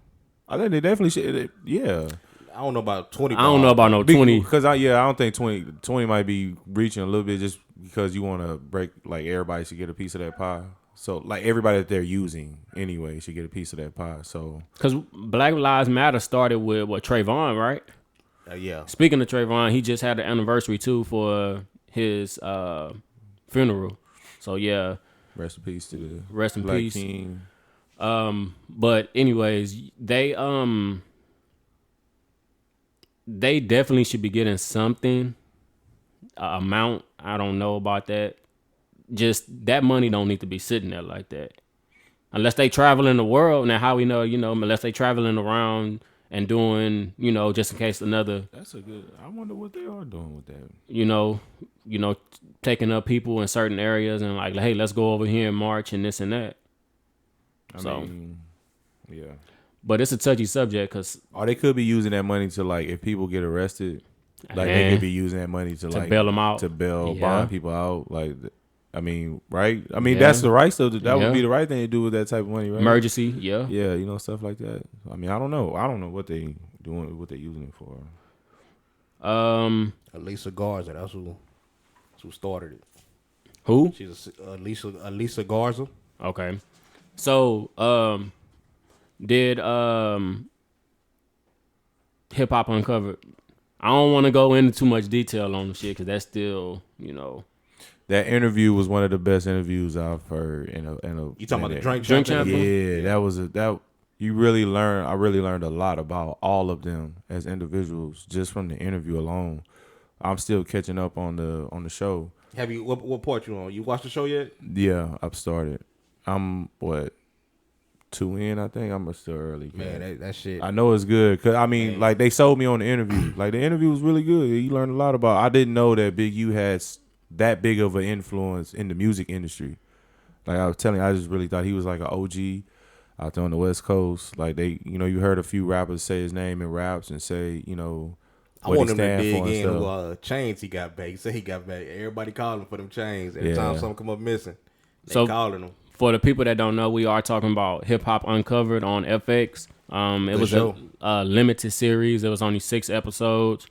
I think they definitely should. Yeah. I don't know about 20. I don't know about no 20. Because I don't think 20 might be reaching a little bit just because you want to break, like, everybody should get a piece of that pie. So, like, everybody that they're using anyway should get a piece of that pie. So, because Black Lives Matter started with Trayvon, right? Yeah. Speaking of Trayvon, he just had the anniversary too for his funeral. So yeah, rest in peace to the rest in Black peace. King. But anyways, they definitely should be getting something amount. I don't know about that. Just that money don't need to be sitting there like that. Unless they traveling the world. Now, how we know, unless they traveling around and doing, just in case another. That's a good. I wonder what they are doing with that. Taking up people in certain areas and like, hey, let's go over here and march and this and that. I mean, yeah. But it's a touchy subject because. Or they could be using that money to, like, if people get arrested, like, they could be using that money to like bail them out, to bail yeah. bond people out, like. I mean, right? I mean, Yeah. that's the right stuff. That would Yeah. be the right thing to do with that type of money, right? Emergency, yeah. Yeah, stuff like that. I mean, I don't know. I don't know what they doing, what they using it for. Elisa Garza. That's who started it. Who? She's Elisa Garza. Okay. So, did Hip Hop Uncovered? I don't want to go into too much detail on the shit because that's still, That interview was one of the best interviews I've heard in a. You talking about the drink Drink champ? champ? Yeah, that you really learn. I really learned a lot about all of them as individuals just from the interview alone. I'm still catching up on the show. Have you? What part you on? You watched the show yet? Yeah, I've started. I'm 2 in. I think I'm still early. Man, that shit. I know it's good because I mean, like, they sold me on the interview. Like, the interview was really good. You learned a lot about. I didn't know that Big U has that big of an influence in the music industry. Like, I was telling you, I just really thought he was like an OG out there on the West Coast. Like, they, you heard a few rappers say his name in raps and say, I what want he him to stand dig for and in stuff. who chains he got back. He said he got back. Everybody calling for them chains. Every Yeah. time something come up missing, they So- calling them. For the people that don't know, we are talking about Hip Hop Uncovered on FX. It was show. a limited series. It was only 6 episodes.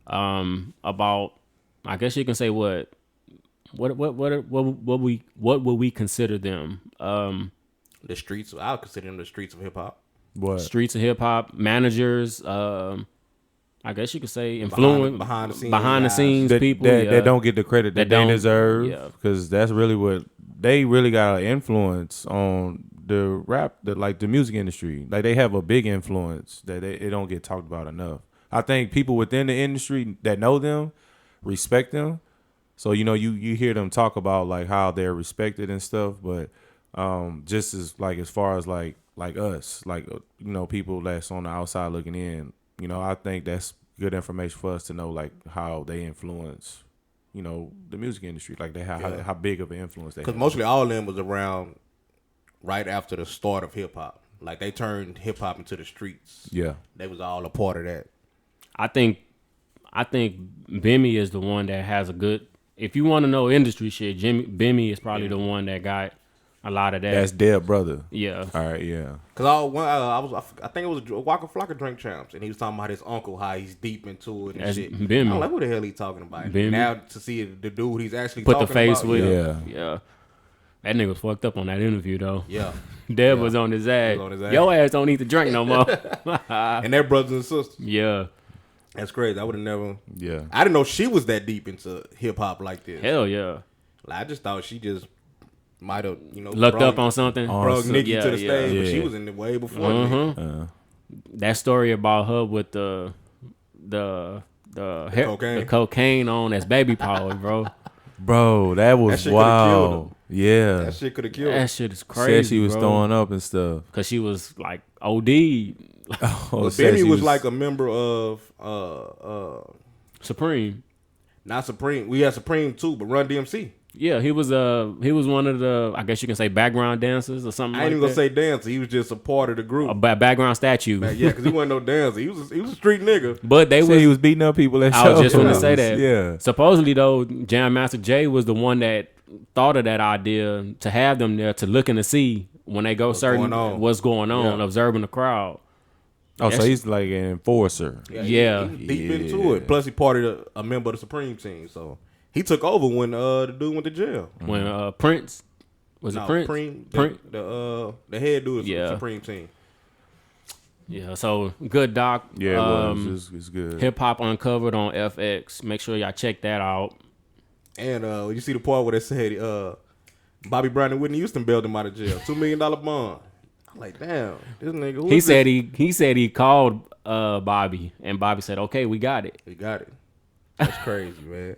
About, I guess you can say what would we consider them? The streets. I'll consider them the streets of hip hop. What? Streets of hip hop managers. I guess you could say influence behind the scenes behind the guys. scenes people that don't get the credit that That they don't- deserve. yeah. Because that's really what they really got an influence on the rap, the music industry. Like, they have a big influence that it don't get talked about enough. I think people within the industry that know them respect them. So, you hear them talk about, like, how they're respected and stuff, but just as far as like us, like, people that's on the outside looking in, I think that's good information for us to know, like, how they influence, the music industry, like how big of an influence they have. Because mostly all of them was around right after the start of hip hop. Like they turned hip hop into the streets. Yeah. They was all a part of that. I think Bimmy is the one that has a good. If you want to know industry shit, Bimmy is probably the one that got a lot of that. That's Deb brother. Yeah. All right, yeah. Cause I think it was Waka Flocka Drink Champs, and he was talking about his uncle, how he's deep into it and That's shit. Bimmy. I'm like, what the hell he talking about? Bimmy. Now to see the dude he's actually Put the talking face about, with Yeah. it. Yeah. That nigga was fucked up on that interview though. Yeah. Deb was on his ass. He was on his ass. Your ass don't need to drink no more. And they're brothers and sisters. Yeah. That's crazy. I would have never. Yeah. I didn't know she was that deep into hip hop like this. Hell yeah. Like, I just thought she just might have, Looked up on something. brought Nikki Yeah, to the yeah. stage, but she Yeah. was in the way before. Nikki. That story about her with the cocaine. the cocaine on as baby powder, bro. Bro, that was That shit coulda killed wild. Yeah. That shit could have killed. That shit is crazy. Said she was bro. throwing up and stuff. Cause she was like OD Oh, But said Benny she was like a member of Supreme. not Supreme. We had Supreme too, but Run DMC. Yeah, he was one of the, I guess you can say, background dancers or something. I ain't like even gonna that. say dancer. He was just a part of the group. A background statue. Yeah, because he wasn't no dancer. He was a street nigga. But they Said was. he was beating up people at I shows. was just gonna say that. Yeah. Supposedly though, Jam Master Jay was the one that thought of that idea to have them there to look and to see when they go what's going on, Yeah. observing the crowd. Oh, so That's- he's like an enforcer. Yeah. He was deep into it. Plus, he part of a member of the Supreme team, so he took over when the dude went to jail. When Prince was it Prince? The head dude of the Yeah. Supreme team. Yeah, so good doc. Yeah, it's good. Hip Hop Uncovered on FX. Make sure y'all check that out. And you see the part where they said Bobby Brown and Whitney Houston bailed him out of jail, $2 million bond. I'm like, damn, this nigga. Who He is said this? he said he called Bobby, and Bobby said, "Okay, we got it." He got it. That's crazy, man.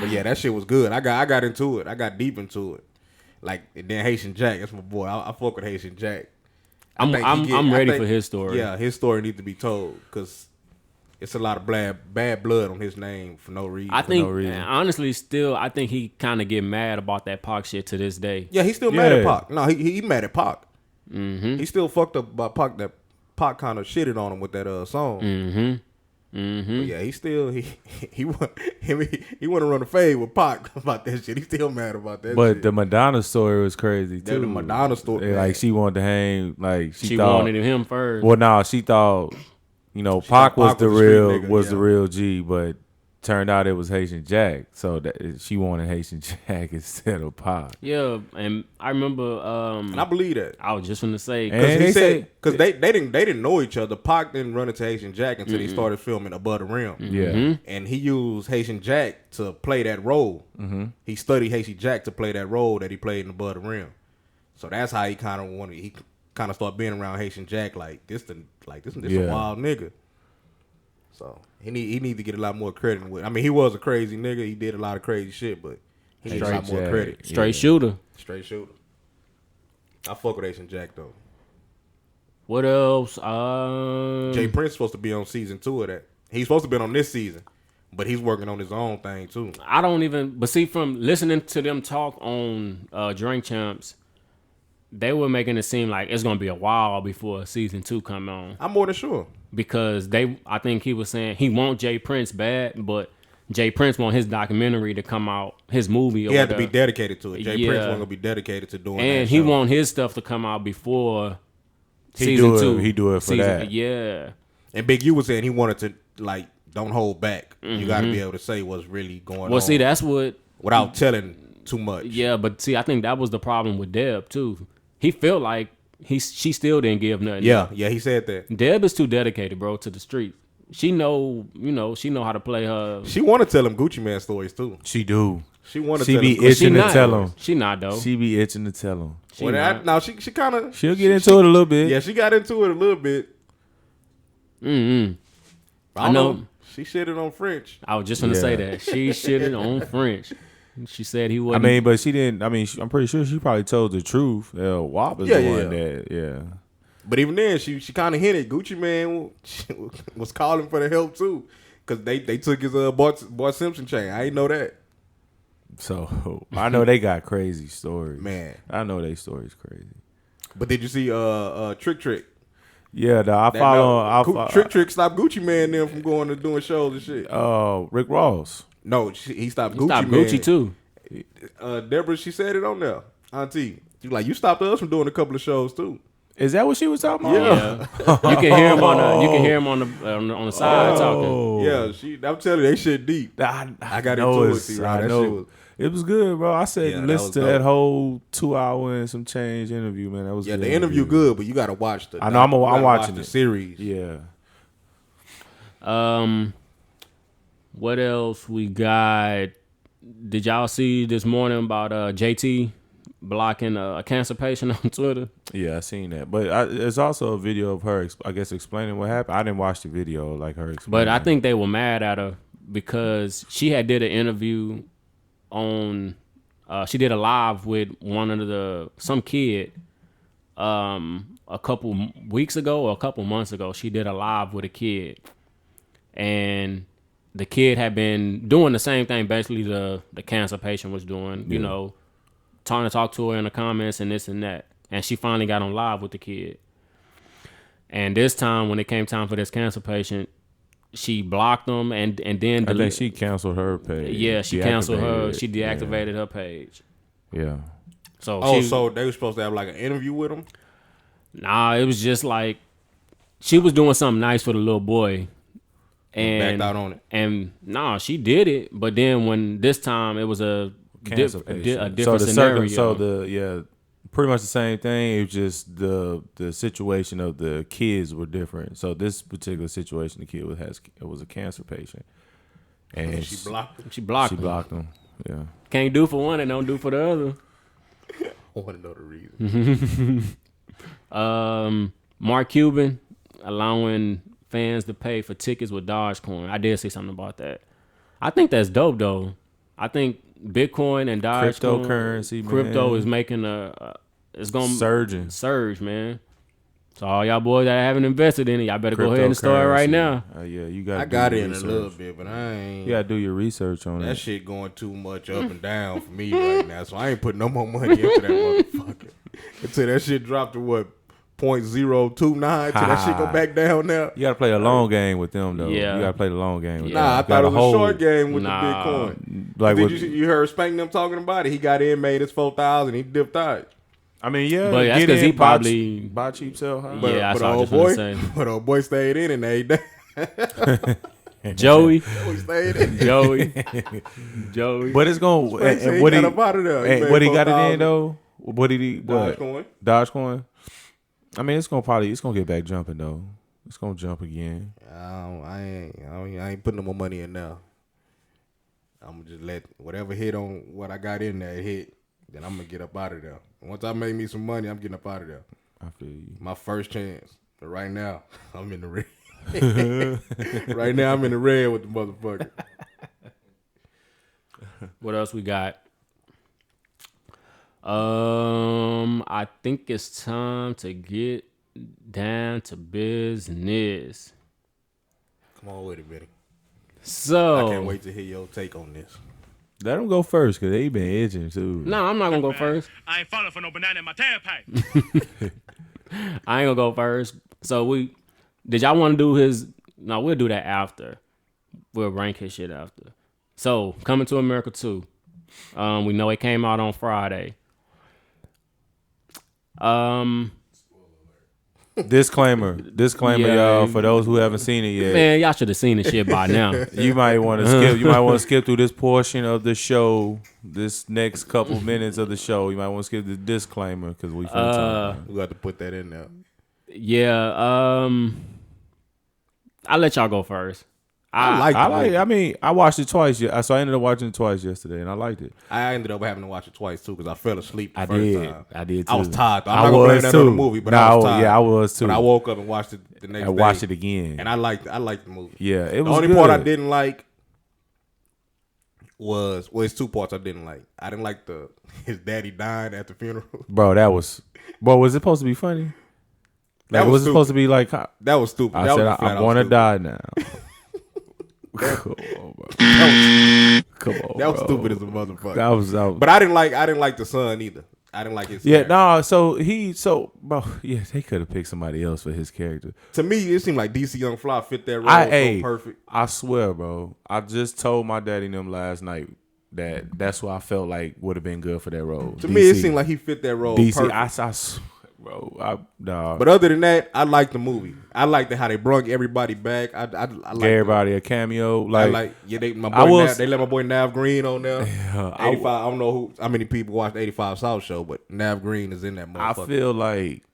But yeah, that shit was good. I got into it. I got deep into it. Like, and then Haitian Jack, that's my boy. I fuck with Haitian Jack. I'm ready for his story. Yeah, his story needs to be told because it's a lot of bad blood on his name for no reason. I think no reason. honestly, still, I think he kind of get mad about that Pac shit to this day. Yeah, he's still mad at Yeah. Pac. No, he mad at Pac. Mm-hmm. He still fucked up about Pac. That Pac kind of shitted on him with that song. Mm-hmm. But yeah, he want to run a fade with Pac about that shit. He's still mad about that. But shit. the Madonna story was crazy too. The Madonna story, Like she wanted to hang. Like She thought, wanted him first. Well, no, she thought Pac thought was Pac the was a street real nigga, the yeah. real G, but turned out it was Haitian Jack. So that she wanted Haitian Jack instead of Pac. Yeah, and I remember. and I believe that. I was just gonna say. And Because they he say- said because they didn't know each other. Pac didn't run into Haitian Jack until they started filming Above the Rim. Yeah. And he used Haitian Jack to play that role. Mm-hmm. He studied Haitian Jack to play that role that he played in Above the Rim. So that's how he kind of wanted. He kind of started being around Haitian Jack like this a wild nigga. So he need to get a lot more credit. I mean, he was a crazy nigga. He did a lot of crazy shit, but he needs a lot more Jack. credit. Straight shooter. Straight shooter. I fuck with Haitian Jack though. What else? Jay Prince supposed to be on season 2 of that. He's supposed to be on this season, but he's working on his own thing too. I don't even. But see, from listening to them talk on Drink Champs, they were making it seem like it's gonna be a while before season 2 come on. I'm more than sure. Because I think he was saying he want Jay Prince bad, but Jay Prince want his documentary to come out, his movie. He had to be dedicated to it. Jay Yeah. Prince wasn't gonna be dedicated to doing that. And he show. want his stuff to come out before He season do it- 2. he do it for that. Yeah. And Big U was saying he wanted to like don't hold back. You got to be able to say what's really going on. Well, see, that's what. without telling too much. Yeah, but see, I think that was the problem with Deb too. He felt like she still didn't give nothing. Yeah, he said that. Deb is too dedicated, bro, to the street. She know how to play her. She want to tell him Gucci Man stories too. She do. She want to. She tell be him Gucci itching Man to tell stories. him. She not though. She be itching to tell him. She Well, not. now she kind of. She'll get into it a little bit. Yeah, she got into it a little bit. I don't know. She shitted on French. I was just gonna say Yeah. that she shitted on French. She said he I wasn't. mean, but she didn't. I mean, I'm pretty sure she probably told the truth. Wop is Yeah, the yeah, one yeah. that, yeah. But even then, she kind of hinted Gucci Man was calling for the help too, because they took his Bart Simpson chain. I didn't know that. So I know they got crazy stories. Man. I know they stories crazy. But did you see Trick? Yeah, I follow. Trick stopped Gucci Man them from going to doing shows and shit. Rick Ross. No, he stopped He Gucci stopped Man. Gucci too. Deborah, she said it on there. Auntie, she like, you stopped us from doing a couple of shows too. Is that what she was talking about? Yeah, you can hear him on the side talking. Yeah, I'm telling you, they shit deep. I got into it. That shit was. It was good, bro. I said Yeah, listen to that whole 2 hour and some change interview, man. That was the interview good, but you got to watch the. I know. I'm watching the series. Yeah. What else we got? Did y'all see this morning about JT blocking a cancer patient on Twitter? Yeah, I seen that. But there's also a video of her, I guess, explaining what happened. I didn't watch the video like her explaining. But I think they were mad at her because she had did an interview on. She did a live with some kid. A couple weeks ago or a couple months ago, she did a live with a kid, and the kid had been doing the same thing basically the cancer patient was doing. You know, trying to talk to her in the comments and this and that. And she finally got on live with the kid. And this time, when it came time for this cancer patient, she blocked them and then I think she canceled her page. Yeah, she canceled her. She deactivated her page. Yeah. So so they were supposed to have like an interview with him? Nah, it was just like she was doing something nice for the little boy. And backed out on it. And nah, she did it. But then when this time it was a different scenario. Pretty much the same thing. It was just the situation of the kids were different. So this particular situation, the kid was a cancer patient, and she blocked him. She blocked him. Yeah. Can't do for one and don't do for the other. I want to know the reason. Mark Cuban allowing fans to pay for tickets with Dogecoin. I did say something about that. I think that's dope though. I think Bitcoin and Dogecoin, crypto is making it's gonna surge, man. So all y'all boys that haven't invested in it, y'all better go ahead and start right now. You got. I got in a little bit, but I ain't. You gotta do your research on that it. shit going too much up and down for me right now, so I ain't putting no more money into that motherfucker until that shit dropped to what 0.029 till that shit go back down now. You gotta play a long game with them though. Yeah. You gotta play the long game with them. Nah, I thought it was a short game with the Bitcoin. Like you heard Spank them talking about it? He got in, made his 4,000, he dipped out. I mean, yeah, but that's because he probably buy cheap, sell high. But old boy stayed in and they Joey stayed in. Joey. But it's going. What he got it in though? What did he? Dogecoin. I mean, it's gonna get back jumping though. It's gonna jump again. I ain't putting no more money in now. I'm gonna just let whatever hit on what I got in there hit. Then I'm gonna get up out of there. Once I make me some money, I'm getting up out of there. I feel you. My first chance. But right now, I'm in the red. Right now, I'm in the red with the motherfucker. What else we got? I think it's time to get down to business. Come on with it, Benny. So I can't wait to hear your take on this. Let them go first, because they been itching, too. No, I'm not going to go first. I ain't falling for no banana in my tailpipe. I ain't going to go first. So did y'all want to do his... No, we'll do that after. We'll rank his shit after. So, Coming to America 2. We know it came out on Friday. Disclaimer, y'all, for those who haven't seen it yet. Man, y'all should have seen this shit by now. You might want to skip through this portion of the show, this next couple minutes of the show. You might want to skip the disclaimer because we got to put that in there. Yeah, I'll let y'all go first. I watched it twice. So I ended up watching it twice yesterday, and I liked it. I ended up having to watch it twice too because I fell asleep the first time. I did too. I was tired. Though. I'm not gonna blame that on the movie, but I was tired. Yeah, I was too. But I woke up and watched it the next day. I watched it again, and I liked the movie. Yeah, it was the only good. part I didn't like it's two parts I didn't like. I didn't like his daddy dying at the funeral. Bro, was it supposed to be funny? Like, was it supposed to be like that was stupid. I want to die now. Come on, bro. That was stupid as a motherfucker. That was but I didn't like the son either. I didn't like his Yeah, character. bro, yeah, they could have picked somebody else for his character. To me, it seemed like DC Young Fly fit that role so perfect. I swear, bro. I just told my daddy and them last night that's what I felt like would have been good for that role. To me, it seemed like he fit that role perfect. I swear, bro. But other than that, I liked the movie. I liked how they brought everybody back. I gave everybody a cameo. They let my boy Nav Green on there. Yeah, 85. I don't know how many people watched the 85 South show, but Nav Green is in that motherfucker. I feel like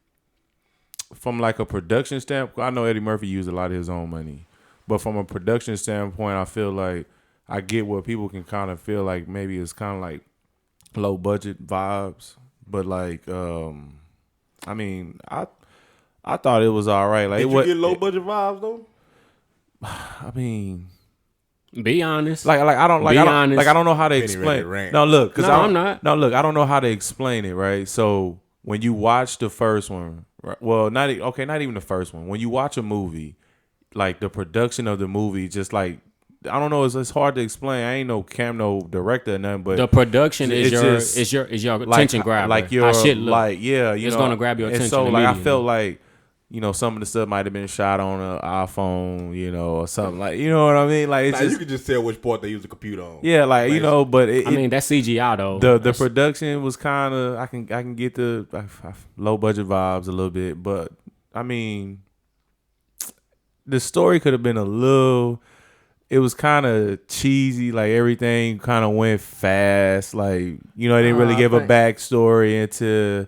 from like a production standpoint, I know Eddie Murphy used a lot of his own money, but from a production standpoint, I feel like I get what people can kind of feel like maybe it's kind of like low budget vibes, but like I mean, I thought it was all right. Like, Did you get low budget vibes though? I mean, be honest. Like I don't like. Be I don't, honest. like I don't know how to explain. No, look, because I'm not. No, look, I don't know how to explain it. Right. So when you watch the first one, right, well, not even the first one. When you watch a movie, like the production of the movie, just like I don't know, it's hard to explain. I ain't no director or nothing, but the production is your attention grabber. Like your shit look. like it's gonna grab your attention. And so like I felt like, you know, some of the stuff might have been shot on an iPhone, you know, or something like, you know what I mean? Like it's just, you can just tell which part they use the computer on. Yeah, like you know, but I mean that's CGI though. The production was kind of I can get the low budget vibes a little bit, but I mean, the story could have been a little. It was kind of cheesy, like everything kind of went fast. Like, you know, they didn't really give a backstory into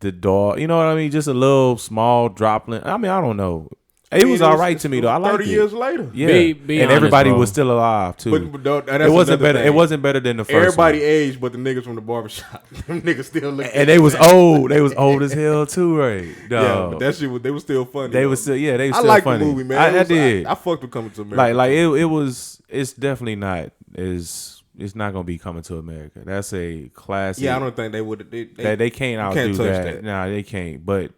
the dog. You know what I mean? Just a little small droplet. I mean, I don't know. It was all right to me though. I liked it. 30 years later. Yeah. Be and honest, everybody bro. was still alive too. But it wasn't better. It wasn't better than the first Everybody one. aged, but the niggas from the barbershop. Them niggas still look. And they was old. They was old as hell too, right? Yeah, but that shit they was still funny. They was still they was I still liked funny. the movie, man. I did. I fucked with Coming to America. Like it's definitely not it's not gonna be Coming to America. That's a classic. Yeah, I don't think they would. They can't outdo that. Nah, they can't. But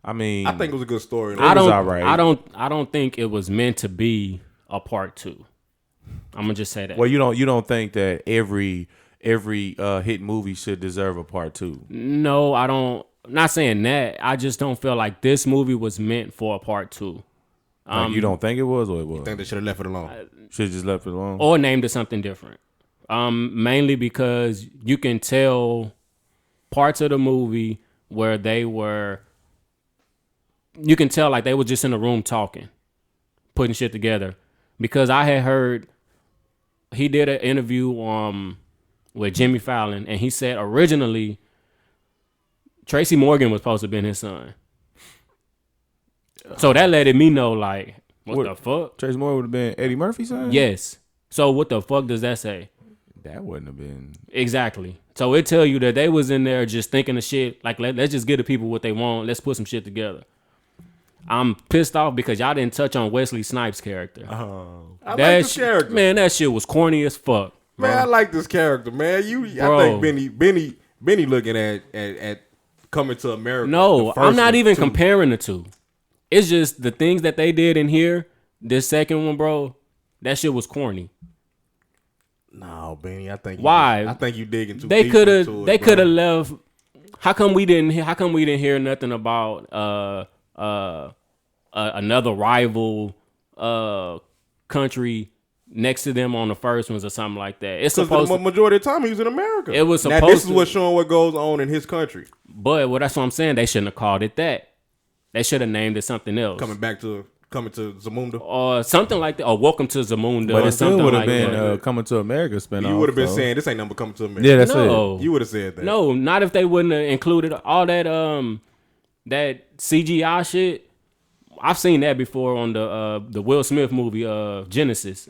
I mean, I think it was a good story. I don't think it was meant to be a part 2. I'm gonna just say that. Well, you don't think that every hit movie should deserve a part 2? No, I don't. I'm not saying that. I just don't feel like this movie was meant for a part 2. Like you don't think it was, or it was? I think they should have left it alone. Should have just left it alone, or named it something different. Mainly because you can tell parts of the movie where they were. You can tell like they were just in a room talking, putting shit together. Because I had heard he did an interview with Jimmy Fallon, and he said originally Tracy Morgan was supposed to have been his son. So that let me know like what the fuck? Tracy Morgan would have been Eddie Murphy's son? Yes. So what the fuck does that say? That wouldn't have been exactly. So it tell you that they was in there just thinking of shit like let's just give the people what they want. Let's put some shit together. I'm pissed off because y'all didn't touch on Wesley Snipes' character. I like this character. Man, that shit was corny as fuck. Man, bro. I like this character, man. I think Benny looking at Coming to America. No, I'm not even comparing the two. It's just the things that they did in here. This second one, bro, that shit was corny. No, Benny, I think you digging too deep. They could have left. How come we didn't hear nothing about another rival country next to them on the first ones or something like that? It's supposed the majority of the time he was in America. It was supposed. Now this is what's showing what goes on in his country. But that's what I'm saying. They shouldn't have called it that. They should have named it something else. Coming to Zumunda or something like that, or Welcome to Zamunda. But or it still would have been Coming to America spinoff. You would have been saying this ain't nothing but Coming to America. Yeah, that's it. You would have said that. No, not if they wouldn't have included all that that CGI shit. I've seen that before on the Will Smith movie Genesis.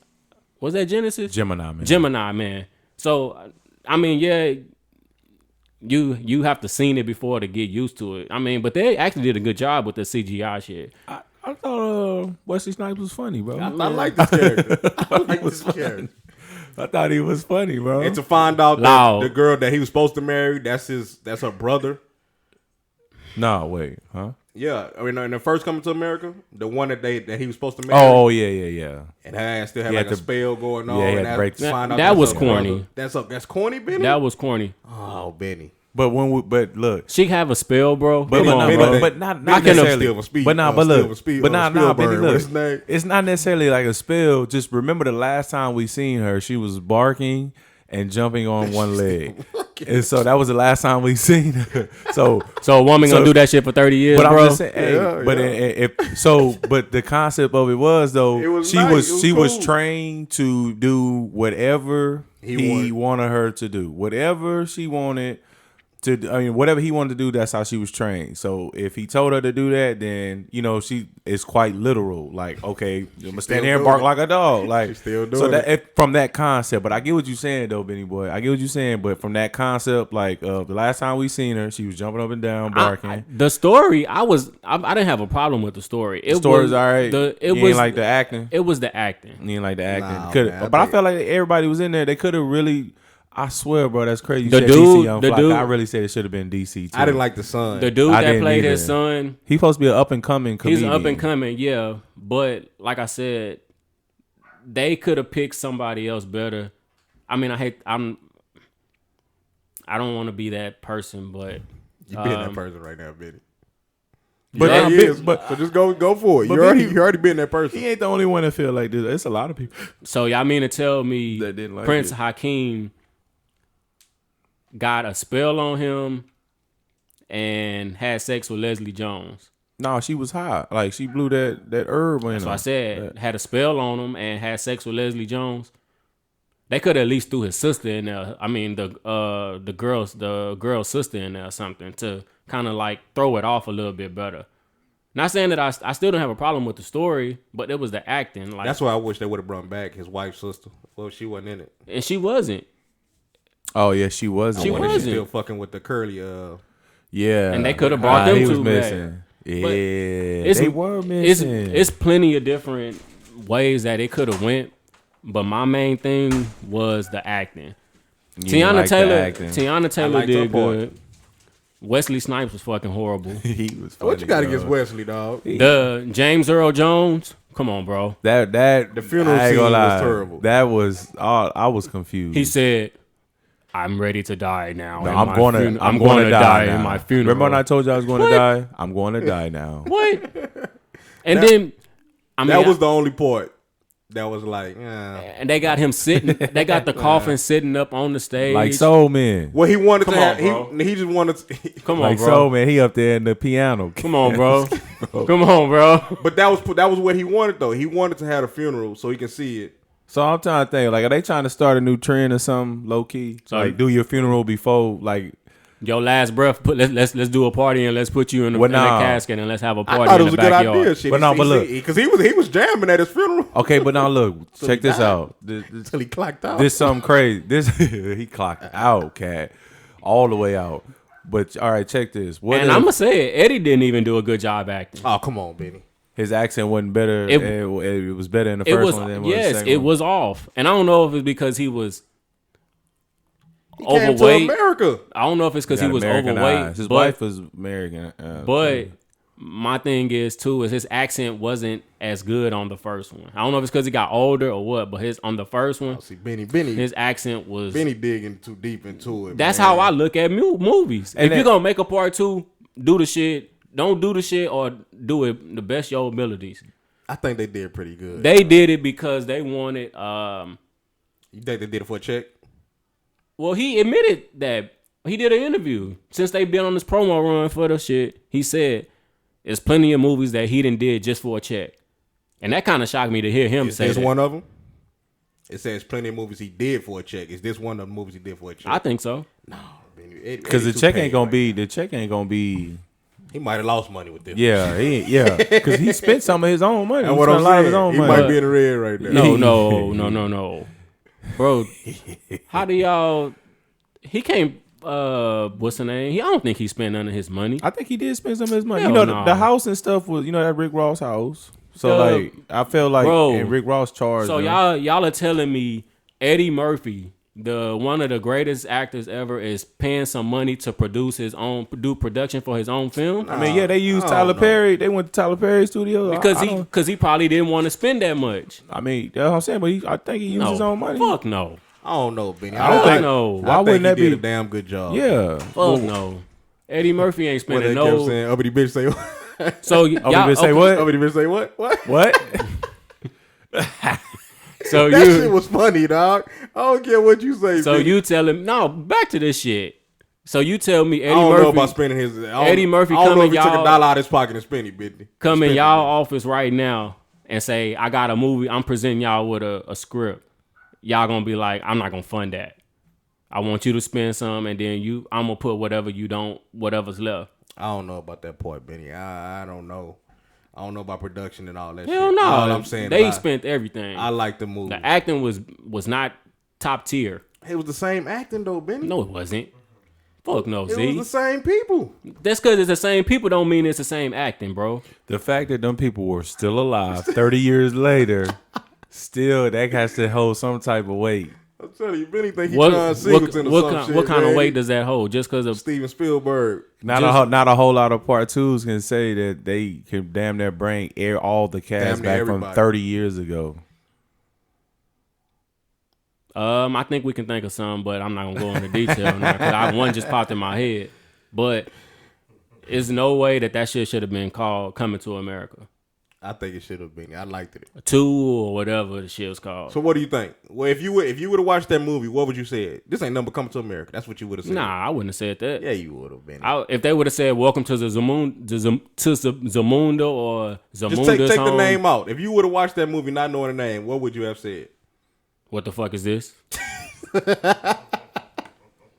Was that Genesis? Gemini Man. So I mean, yeah, you have to seen it before to get used to it. I mean, but they actually did a good job with the CGI shit. I thought Wesley Snipes was funny, bro. I like this character. I thought he was funny, bro. And to find out that the girl that he was supposed to marry, that's her brother. No, wait, huh? Yeah, I mean, in the first Coming to America, the one that he was supposed to marry. Oh yeah. And her ass still had a spell going on. Yeah, that was corny. That's corny, Benny. That was corny. Oh, Benny. But look, She have a spell, bro. but Come on, Benny, bro. but not Benny necessarily. Steven Speed- But nah, but Steven look, Speed- but nah, Spielberg, Benny, what's look. his name? It's not necessarily like a spell. Just remember the last time we seen her, she was barking and jumping on one leg, and so that was the last time we seen her. So So a woman gonna do that shit for 30 years, But bro. I'm just saying, hey, Yeah, but but the concept of it was though, It was she nice. was It was she was cool. trained to do whatever He wanted her to do, whatever she wanted to. I mean, whatever he wanted to do, that's how she was trained. So if he told her to do that, then she is quite literal. Like, okay, I'm gonna stand there and doing bark it. like a dog. Like, She's still so doing that from that concept. But I get what you're saying though, Benny boy. I get what you're saying. But from that concept, like the last time we seen her, she was jumping up and down barking. The story, I didn't have a problem with the story. The story's all right. It You was ain't like the acting. It was the acting. You ain't like the acting. Nah, man, But I felt like everybody was in there. They could have really. I swear, bro, that's crazy. You The said dude- DC Young the Flock. dude- I really said it should have been DC too. I didn't like the son. The dude I that didn't played his either. son, He's supposed to be an up and coming comedian. he's up and coming, yeah. But like I said, they could have picked somebody else better. I mean, I don't want to be that person, but You being that person right now, Benny. But Yeah, nah, he Big- is. So just go for it. but You already Benny- been that person. He ain't the only one that feel like this. It's a lot of people. so y'all mean to tell me That didn't like Prince it. Hakeem got a spell on him and had sex with Leslie Jones? No, she was hot. Like she blew that herb in So him. I said had a spell on him and had sex with Leslie Jones. They could have at least threw his sister in there. I mean the girl's sister in there or something to kind of like throw it off a little bit better. Not saying that I still don't have a problem with the story, but it was the acting. Like That's why I wish they would have brought back his wife's sister. Well, she wasn't in it. and she wasn't. Oh yeah, she was. She I wonder if she's wasn't. still fucking with the curly. Yeah, And they coulda brought them he was two back. missing. Yeah, It's- they were missing. It's plenty of different ways that it could have went, but my main thing was the acting. You didn't Tiana like the Taylor, acting. Tiana Taylor liked her did part. good. Wesley Snipes was fucking horrible. He was. Funny, What you got dog. against Wesley, dog? The James Earl Jones, come on, bro. That The funeral I ain't scene gonna was lie. terrible. That was all. I was confused. He said, "I'm ready to die now. No, in I'm my going fun- to. I'm going to die now. in my funeral." Remember when I told you I was going What? to die? I'm going to die now. What? And then, I mean, That was the only part that was like, and they got him sitting. They got the coffin sitting up on the stage. Like Soul Man. Well, he wanted Come to on, have. bro. He just wanted. To, Come on, Like bro. Soul Man. He up there in the piano. Come on, bro. Come on, bro. but that was what he wanted though. He wanted to have a funeral so he can see it. So I'm trying to think. Like, are they trying to start a new trend or something? Low key. So- Like, do your funeral before. Like, Your last breath. Let's do a party and let's put you in the, Well, in the nah. casket and let's have a I party thought it in was the a good backyard. idea. Shit, But no, but look. because he was jamming at his funeral okay, but now look. Check this died. out. until he clocked out. This something crazy. This he clocked out, cat, all the way out. But all right, check this. What And if I'm gonna say it, Eddie didn't even do a good job acting. Oh come on, Benny. his accent wasn't better? It- It was better in the It first was one than it was the yes, second it one. was off, and I don't know if it's because he was He came to overweight. America. I don't know if it's because he Got was American overweight. eyes. His but, wife was American. but my thing is too is his accent wasn't as good on the first one. I don't know if it's because he got older or what, but his on the first one, See, Benny his accent was. Benny digging too deep into it. That's man. how I look at movies. And if you're that- gonna make a part two, do the shit. Don't do the shit or do it the best your abilities. I think they did pretty good. They did it because they wanted. You think they did it for a check? Well, he admitted that he did an interview since they've been on this promo run for the shit. He said there's plenty of movies that he done did just for a check, and that kind of shocked me to hear him Is say this that. one of them? It says plenty of movies he did for a check. Is this one of the movies he did for a check? I think so. because the check ain't gonna be He might have lost money with this. because he spent some of his own money. That's He what spent I'm a lot of saying. his own He money. might be in the red right now. No, bro. How do y'all? He can't. What's the name? I don't think he spent none of his money. I think he did spend some of his money. Hell You know, no. the house and stuff was, that Rick Ross house. So like, I felt like, bro, and Rick Ross charged. So him. y'all are telling me Eddie Murphy, the one of the greatest actors ever, is paying some money to do production for his own film? I mean, yeah, they used I Tyler don't know. Perry. They went to Tyler Perry's studio Because he probably didn't want to spend that much. I mean, that's what I'm saying. But I think he used his own money. Fuck no. I don't know, Benny. I don't think. know. Why I wouldn't think that he did be? a damn good job. Yeah. Fuck no. Eddie Murphy ain't What they spending kept no. saying, uppity bitch say what? So Oh, y'all we say okay, what? Uppity bitch say what? What? What? So That shit you was funny, dog. I don't care what you say. so Benny. you tell him no. Back to this shit. So you tell me I Eddie don't know Murphy about spending his. Eddie Murphy I don't know coming if he took y'all- $1 out of his pocket and spent it, Benny. come in Spent it, y'all Benny. office right now and say I got a movie. I'm presenting y'all with a script. Y'all gonna be like, I'm not gonna fund that. I want you to spend some, and then I'm gonna put whatever's left. I don't know about that part, Benny. I don't know. I don't know about production and all that Hell shit. no, All I'm saying they is spent everything. I like the movie. The acting was not top tier. It was the same acting though, Benny. No, it wasn't. Fuck no, it Z. was the same people. That's because it's the same people don't mean it's the same acting, bro. The fact that them people were still alive 30 years later, still that has to hold some type of weight. I'm telling you, Benny think he John Singleton or some shit. What kind man. of weight does that hold? Just because of Steven Spielberg? Not a whole lot of part twos can say that they can damn near bring all the cast Damn near back from everybody. 30 years ago. I think we can think of some, but I'm not gonna go into detail now because one just popped in my head. But there's no way that shit should have been called Coming to America. I think it should have been. I liked it. 2 or whatever the shit was called. So what do you think? Well, if you would have watched that movie, what would you say? This ain't number Coming to America. That's what you would have said. Nah, I wouldn't have said that. Yeah, you would have been. If they would have said "Welcome to the Zumunda" or Just Zumunda's take home, the name out. If you would have watched that movie not knowing the name, what would you have said? what the fuck is this?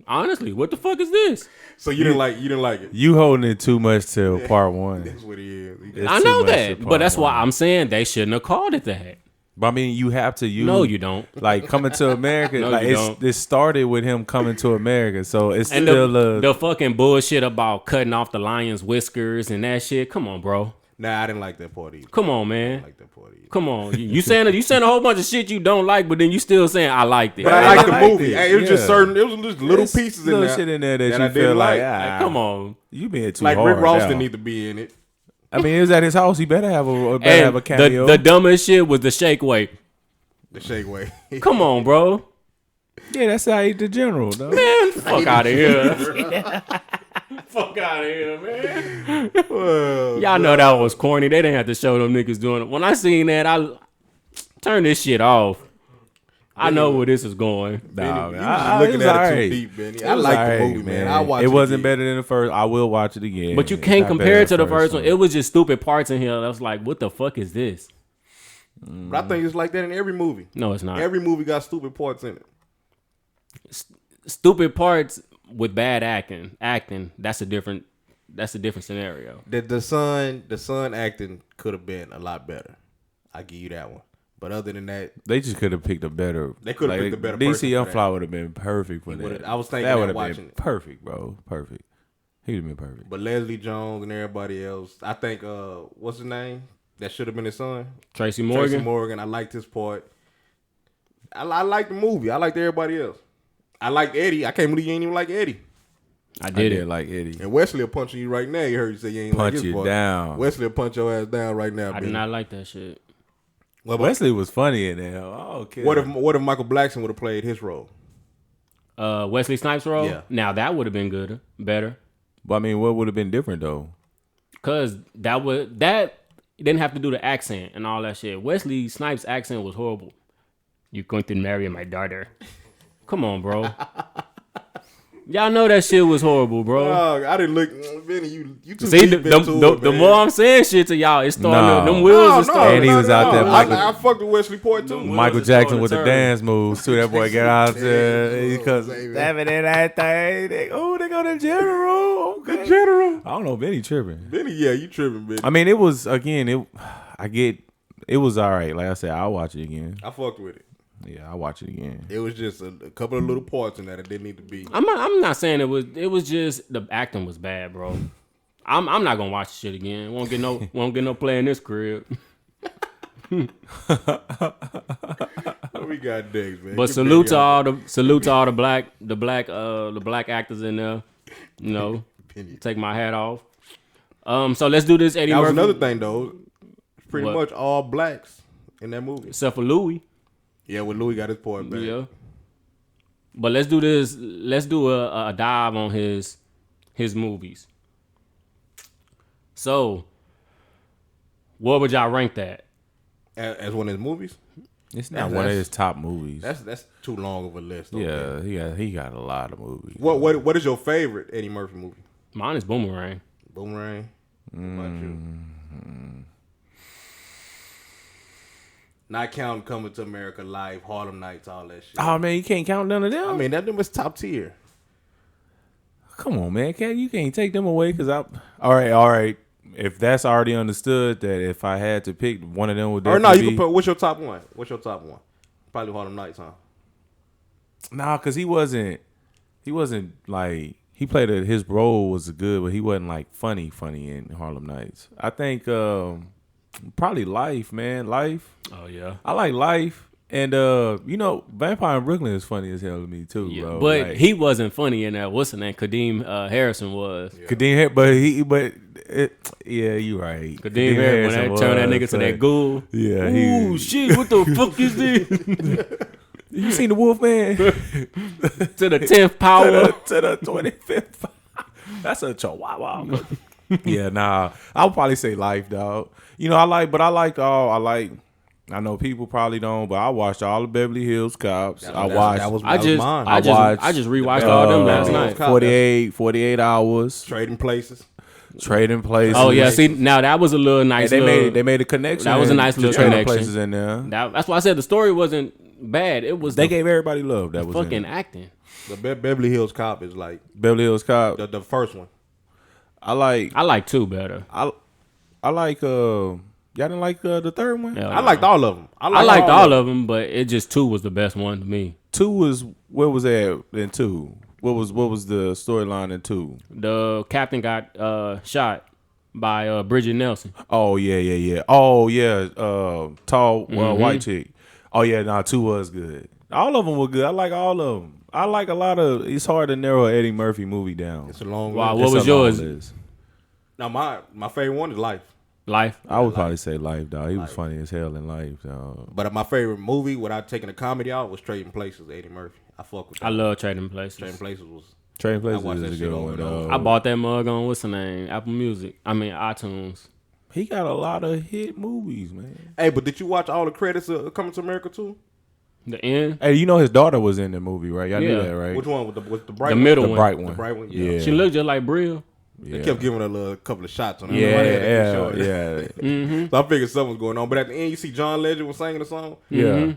Honestly, what the fuck is this? So you didn't like it. You holding it too much to part one. That's what he is. It's I too know much to that, part but that's why one. I'm saying they shouldn't have called it that. But I mean, you have to use. No, you don't. Like Coming to America. No, like you don't. it started with him coming to America, so it's And still the fucking bullshit about cutting off the lion's whiskers and that shit. Come on, bro. Nah, I didn't like that part either. Come on, I man. didn't like that part either. Come on. You saying a whole bunch of shit you don't like, but then you still saying I liked it. But I liked the liked movie. it, It was just yeah. certain. It was just little There's pieces in little there. shit in there that I you feel didn't like, Like, come on. you being too Like hard. Rick Ross now. didn't need to be in it. I mean, it was at his house. He better have a And cameo. the dumbest shit was the shake weight. The shake way. Come on, bro. yeah, that's how he the general, though. Man, fuck out of here. Fuck out of here, man. Well, Y'all know that was corny. They didn't have to show them niggas doing it. When I seen that, I turned this shit off. I know where this is going. Nah, Benny, man, you was just looking it was at it alright. too deep, Benny. It I was like the alright, movie, man. I watched it it wasn't again. better than the first. I will watch it again. But you It's can't not compare better it to the than first one. one. It was just stupid parts in here. I was like, what the fuck is this? But I think it's like that in every movie. No, it's not. Every movie got stupid parts in it. Stupid parts with bad acting. That's a different scenario. The son acting could have been a lot better. I give you that one. But other than that, They just could have picked a better. They could have picked a better person DC for Young that. Fly would have been perfect for would've- that. I was thinking that that would have watching been it. perfect, bro. Perfect. He would have been perfect. but Leslie Jones and everybody else, I think what's his name? That should have been his son. Tracy Morgan. Tracy Morgan. I liked his part. I liked the movie. I liked everybody else. I liked Eddie. I can't believe you ain't even like Eddie. I did it. like Eddie. And Wesley will punch you right now. You heard you say you ain't like Punch his you part. down. Wesley will punch your ass down right now. I did Benny. not like that shit. Wesley was funny in there. Oh, okay. What if Michael Blackson would have played his role? Wesley Snipes role? Yeah. Now that would have been better. But I mean, what would have been different though? Cause that you didn't have to do the accent and all that shit. Wesley Snipes' accent was horrible. You're going to marry my daughter. Come on, bro. Y'all know that shit was horrible, bro. Dog, I didn't look. Benny, you too See, deep the into it, man. more I'm saying shit to y'all, it's starting No. them wheels are starting. And he was out there, Michael- I fucked with Wesley Port too. Michael was Jackson on with the the turn. dance moves too. That boy get out there Dance because moves, baby. stabbing in that thing. They go to general. Okay. The general. I don't know, Benny tripping. Benny, yeah, you tripping, Benny. I mean, it was again. It was all right. Like I said, I'll watch it again. I fucked with it. Yeah, I'll watch it again. It was just a couple of little parts in that it didn't need to be. I'm not saying it was just the acting was bad, bro. I'm not gonna watch the shit again. Won't get no play in this crib. We got digs, man. But Get salute Benny to out. all the black actors in there. You know, Benny. take my hat off. So let's do this Eddie That was Murphy. another thing though. Pretty What? much all blacks in that movie. Except for Louis. Yeah, when Louis got his part back. Yeah. But let's do this. Let's do a dive on his movies. So, what would y'all rank that? As one of his movies? It's not one of his top movies. That's too long of a list. Though, yeah, man. he got a lot of movies. What is your favorite Eddie Murphy movie? Mine is Boomerang. Boomerang. What about you? Not counting Coming to America Live, Harlem Nights, all that shit. Oh man, you can't count none of them. I mean, that was top tier. Come on, man, you can't take them away because I. All right. If that's already understood, that if I had to pick one of them would Or definitely no, you be, can put. What's your top one? Probably Harlem Nights, huh? Nah, because he wasn't like he played his role was good, but he wasn't like funny in Harlem Nights. I think probably Life, man. Life. Oh yeah. I like Life. And Vampire in Brooklyn is funny as hell to me too, Yeah, bro. but like, he wasn't funny in that. What's the name? Kadeem Harrison was. Yeah. You're right. Kadeem Harrison when they turned that nigga to that ghoul. Yeah. Ooh, shit! What the fuck is this? You seen the Wolfman? To the 10th power. to the 25th. That's a chihuahua. Yeah, nah. I would probably say Life, dog. I know people probably don't, but I watched all the Beverly Hills Cops. That was I just rewatched uh, all them last night. 48 hours. Trading Places. Oh yeah, see now that was a little nice. They made a connection. That was a nice little Trading connection. Places in there. That's why I said the story wasn't bad. It was They gave everybody love. That was fucking in. acting. The Beverly Hills Cop is like Beverly Hills Cop. the first one. I like 2 better. I like y'all didn't like the third one? Hell I no. liked all of them. I liked all of them, but it just 2 was the best one to me. 2 was where was that in 2? What was the storyline in 2? The captain got shot by Bridget Nelson. Oh yeah. Oh yeah, tall white chick. Oh yeah, 2 was good. All of them were good. I like all of them. I like a lot of. It's hard to narrow an Eddie Murphy movie down. It's a long Wow, list. what was yours? List. Now my favorite one is Life. Life. I would probably say Life, dog. He was funny as hell in Life, dog. But my favorite movie, without taking the comedy out, was Trading Places. Eddie Murphy. I fuck with that. I love Trading Places. Trading Places was. Trading Places watched is that a shit good over one, and over. dog. I bought that mug on what's the name? Apple Music. I mean iTunes. He got a lot of hit movies, man. Hey, but did you watch all the credits of Coming to America too? The end. Hey, you know his daughter was in the movie, right? Y'all knew Yeah. that, right? Which one? With the bright The one? middle The one. bright one. The bright one? Yeah. She looked just like Brill. They kept giving her a little couple of shots on her. Yeah. So I figured something was going on. But at the end, you see John Legend was singing the song. Yeah.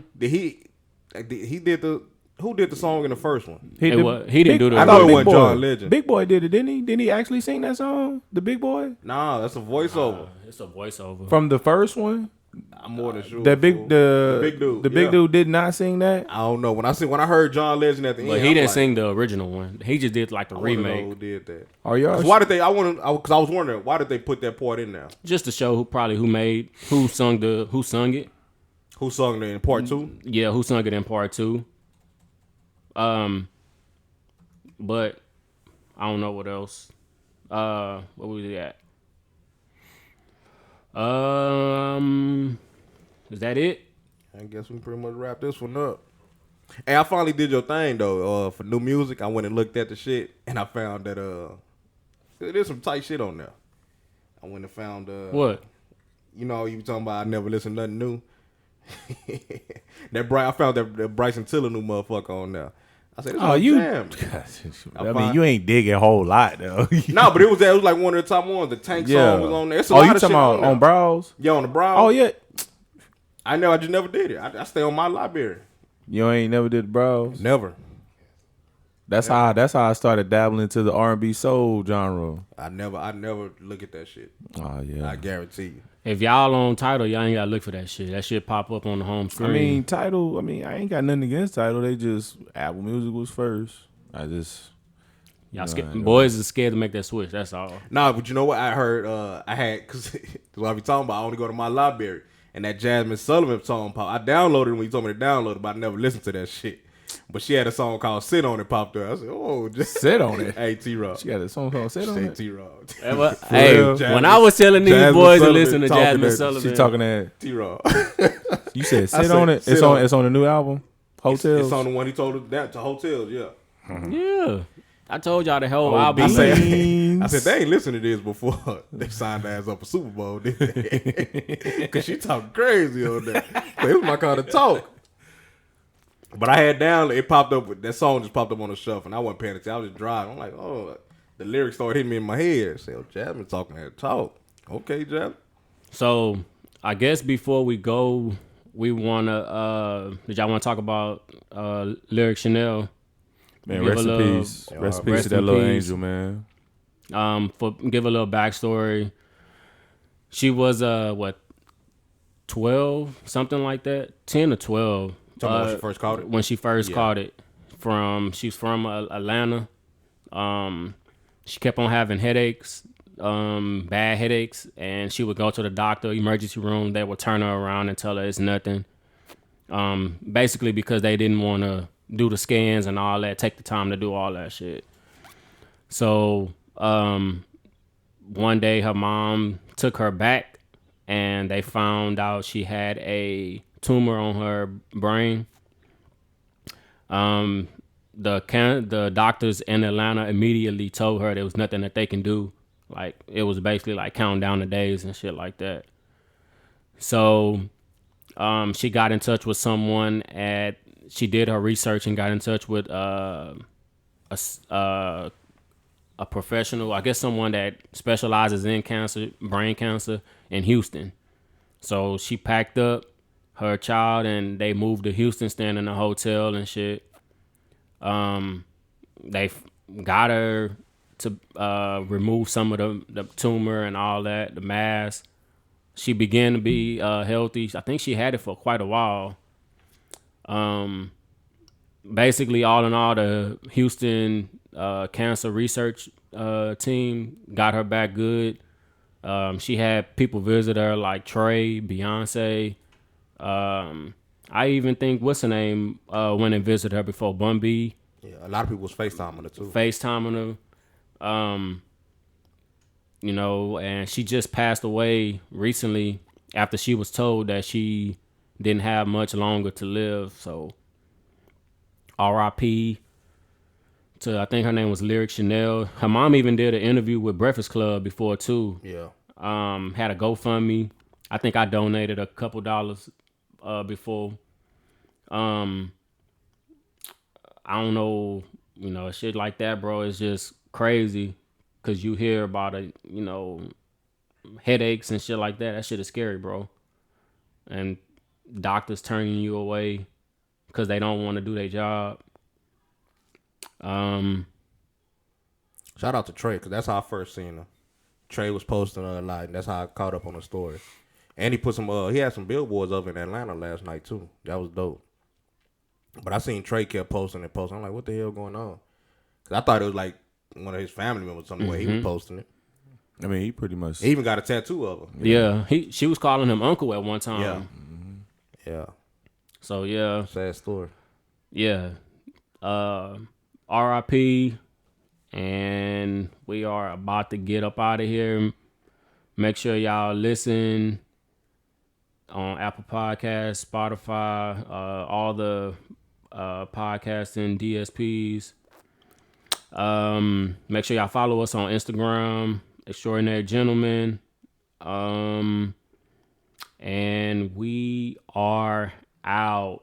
Who did the song in the first one? He didn't do the I thought it wasn't John Legend. Big Boy did it, didn't he? Didn't he actually sing that song? The Big Boy? Nah, that's a voiceover. It's a voiceover. From the first one? I'm more than sure. The big dude. The big dude did not sing that? I don't know. When I heard John Legend at the end, But he didn't sing the original one. He just did like the I wanna know remake. who did that? Are y'all? Why did they? Because I was wondering why did they put that part in there? Just to show who sung it. Who sung it in part 2? Yeah, who sung it in part 2. But I don't know what else. What was it at? Is that it? I guess we pretty much wrap this one up. Hey, I finally did your thing though. For new music, I went and looked at the shit, and I found that there's some tight shit on there. I went and found What? You know, you were talking about I never listened to nothing new. I found that Bryson Tiller new motherfucker on there. I said, this is jam. I mean, you ain't digging a whole lot though. No, but it was like one of the top ones. The Tank song was on there. It's a lot you of talking shit about on Browse? Yeah, on the Browse. Oh yeah. I just never did it. I stay on my library. You ain't never did Browse? Never. That's how I started dabbling into the R&B soul genre. I never look at that shit. Oh yeah. I guarantee you. If y'all on Tidal, y'all ain't gotta look for that shit. That shit pop up on the home screen. I mean, Tidal. I ain't got nothing against Tidal. They just Apple Music was first. Y'all scared. Boys is scared to make that switch. That's all. Nah, but you know what? I heard I had because what I be talking about. I only go to my library, and that Jasmine Sullivan song pop. I downloaded it when you told me to download it, but I never listened to that shit. But she had a song called "Sit On It" popped up. I said, "Oh, just Sit On It." Hey, T-Rock. She got a song called "Sit On It." T-Rock. Hey, when I was telling these Jasmine boys to Sullivan listen to Jasmine Sullivan, She talking that. T-Rock. You said "Sit said, On It." "Sit It's on on the new album. Hotels. It's on the one he told us that to hotels. Yeah. Yeah. I told y'all the whole album. I said Beans. they ain't listened to this before they signed ass up for Super Bowl, did they? Cause she talking crazy on that. So it was my kind of talk. But I had down, it popped up. That song just popped up on the shelf, and I wasn't paying attention. I was just driving. I'm like, oh, the lyrics started hitting me in my head. I said, oh, Jasmine talking that talk. Okay, Jasmine. So I guess before we go, we wanna did y'all wanna talk about Lyric Chanel? Man, Give rest a in little- peace. Rest in peace rest to that in little peace. angel, man. Give a little backstory. She was 12, something like that, 10 or 12. Talking about when she first caught it? When she first caught it, she's from Atlanta. She kept on having headaches, bad headaches, and she would go to the doctor, emergency room. They would turn her around and tell her it's nothing. Basically because they didn't want to do the scans and all that, take the time to do all that shit. So one day her mom took her back and they found out she had a tumor on her brain. The doctors in Atlanta immediately told her there was nothing that they can do. Like, it was basically like counting down the days and shit like that. So she got in touch with someone she did her research and got in touch with a professional, I guess someone that specializes in cancer, brain cancer, in Houston. So she packed up her child and they moved to Houston, staying in a hotel and shit. They got her to remove some of the tumor and all that, the mass. She began to be healthy. I think she had it for quite a while. Basically, all in all, the Houston cancer research team got her back good. She had people visit her like Trey, Beyonce. I even think, what's her name, went and visited her before, Bun B. Yeah, a lot of people was FaceTiming her too. FaceTiming her. You know, and she just passed away recently after she was told that she didn't have much longer to live. So R.I.P. to, I think her name was Lyric Chanel. Her mom even did an interview with Breakfast Club before too. Yeah. Had a GoFundMe. I think I donated a couple dollars before. I don't know, you know, shit like that, bro. It's just crazy because you hear about headaches and shit like that. That shit is scary, bro. And doctors turning you away because they don't want to do their job. Shout out to Trey, because that's how I first seen her. Trey was posting her a lot, and that's how I caught up on the story. And he put some, he had some billboards up in Atlanta last night too. That was dope. But I seen Trey kept posting and posting. I'm like, what the hell going on? Because I thought it was like one of his family members, some way he was posting it. I mean, he pretty much. He even got a tattoo of her. Yeah, she was calling him uncle at one time. Yeah. Yeah. So yeah, Sad story. yeah. R.I.P. And we are about to get up out of here. Make sure y'all listen on Apple Podcasts, Spotify, all the podcasting DSPs. Make sure y'all follow us on Instagram, Extraordinary Gentlemen. And we are out.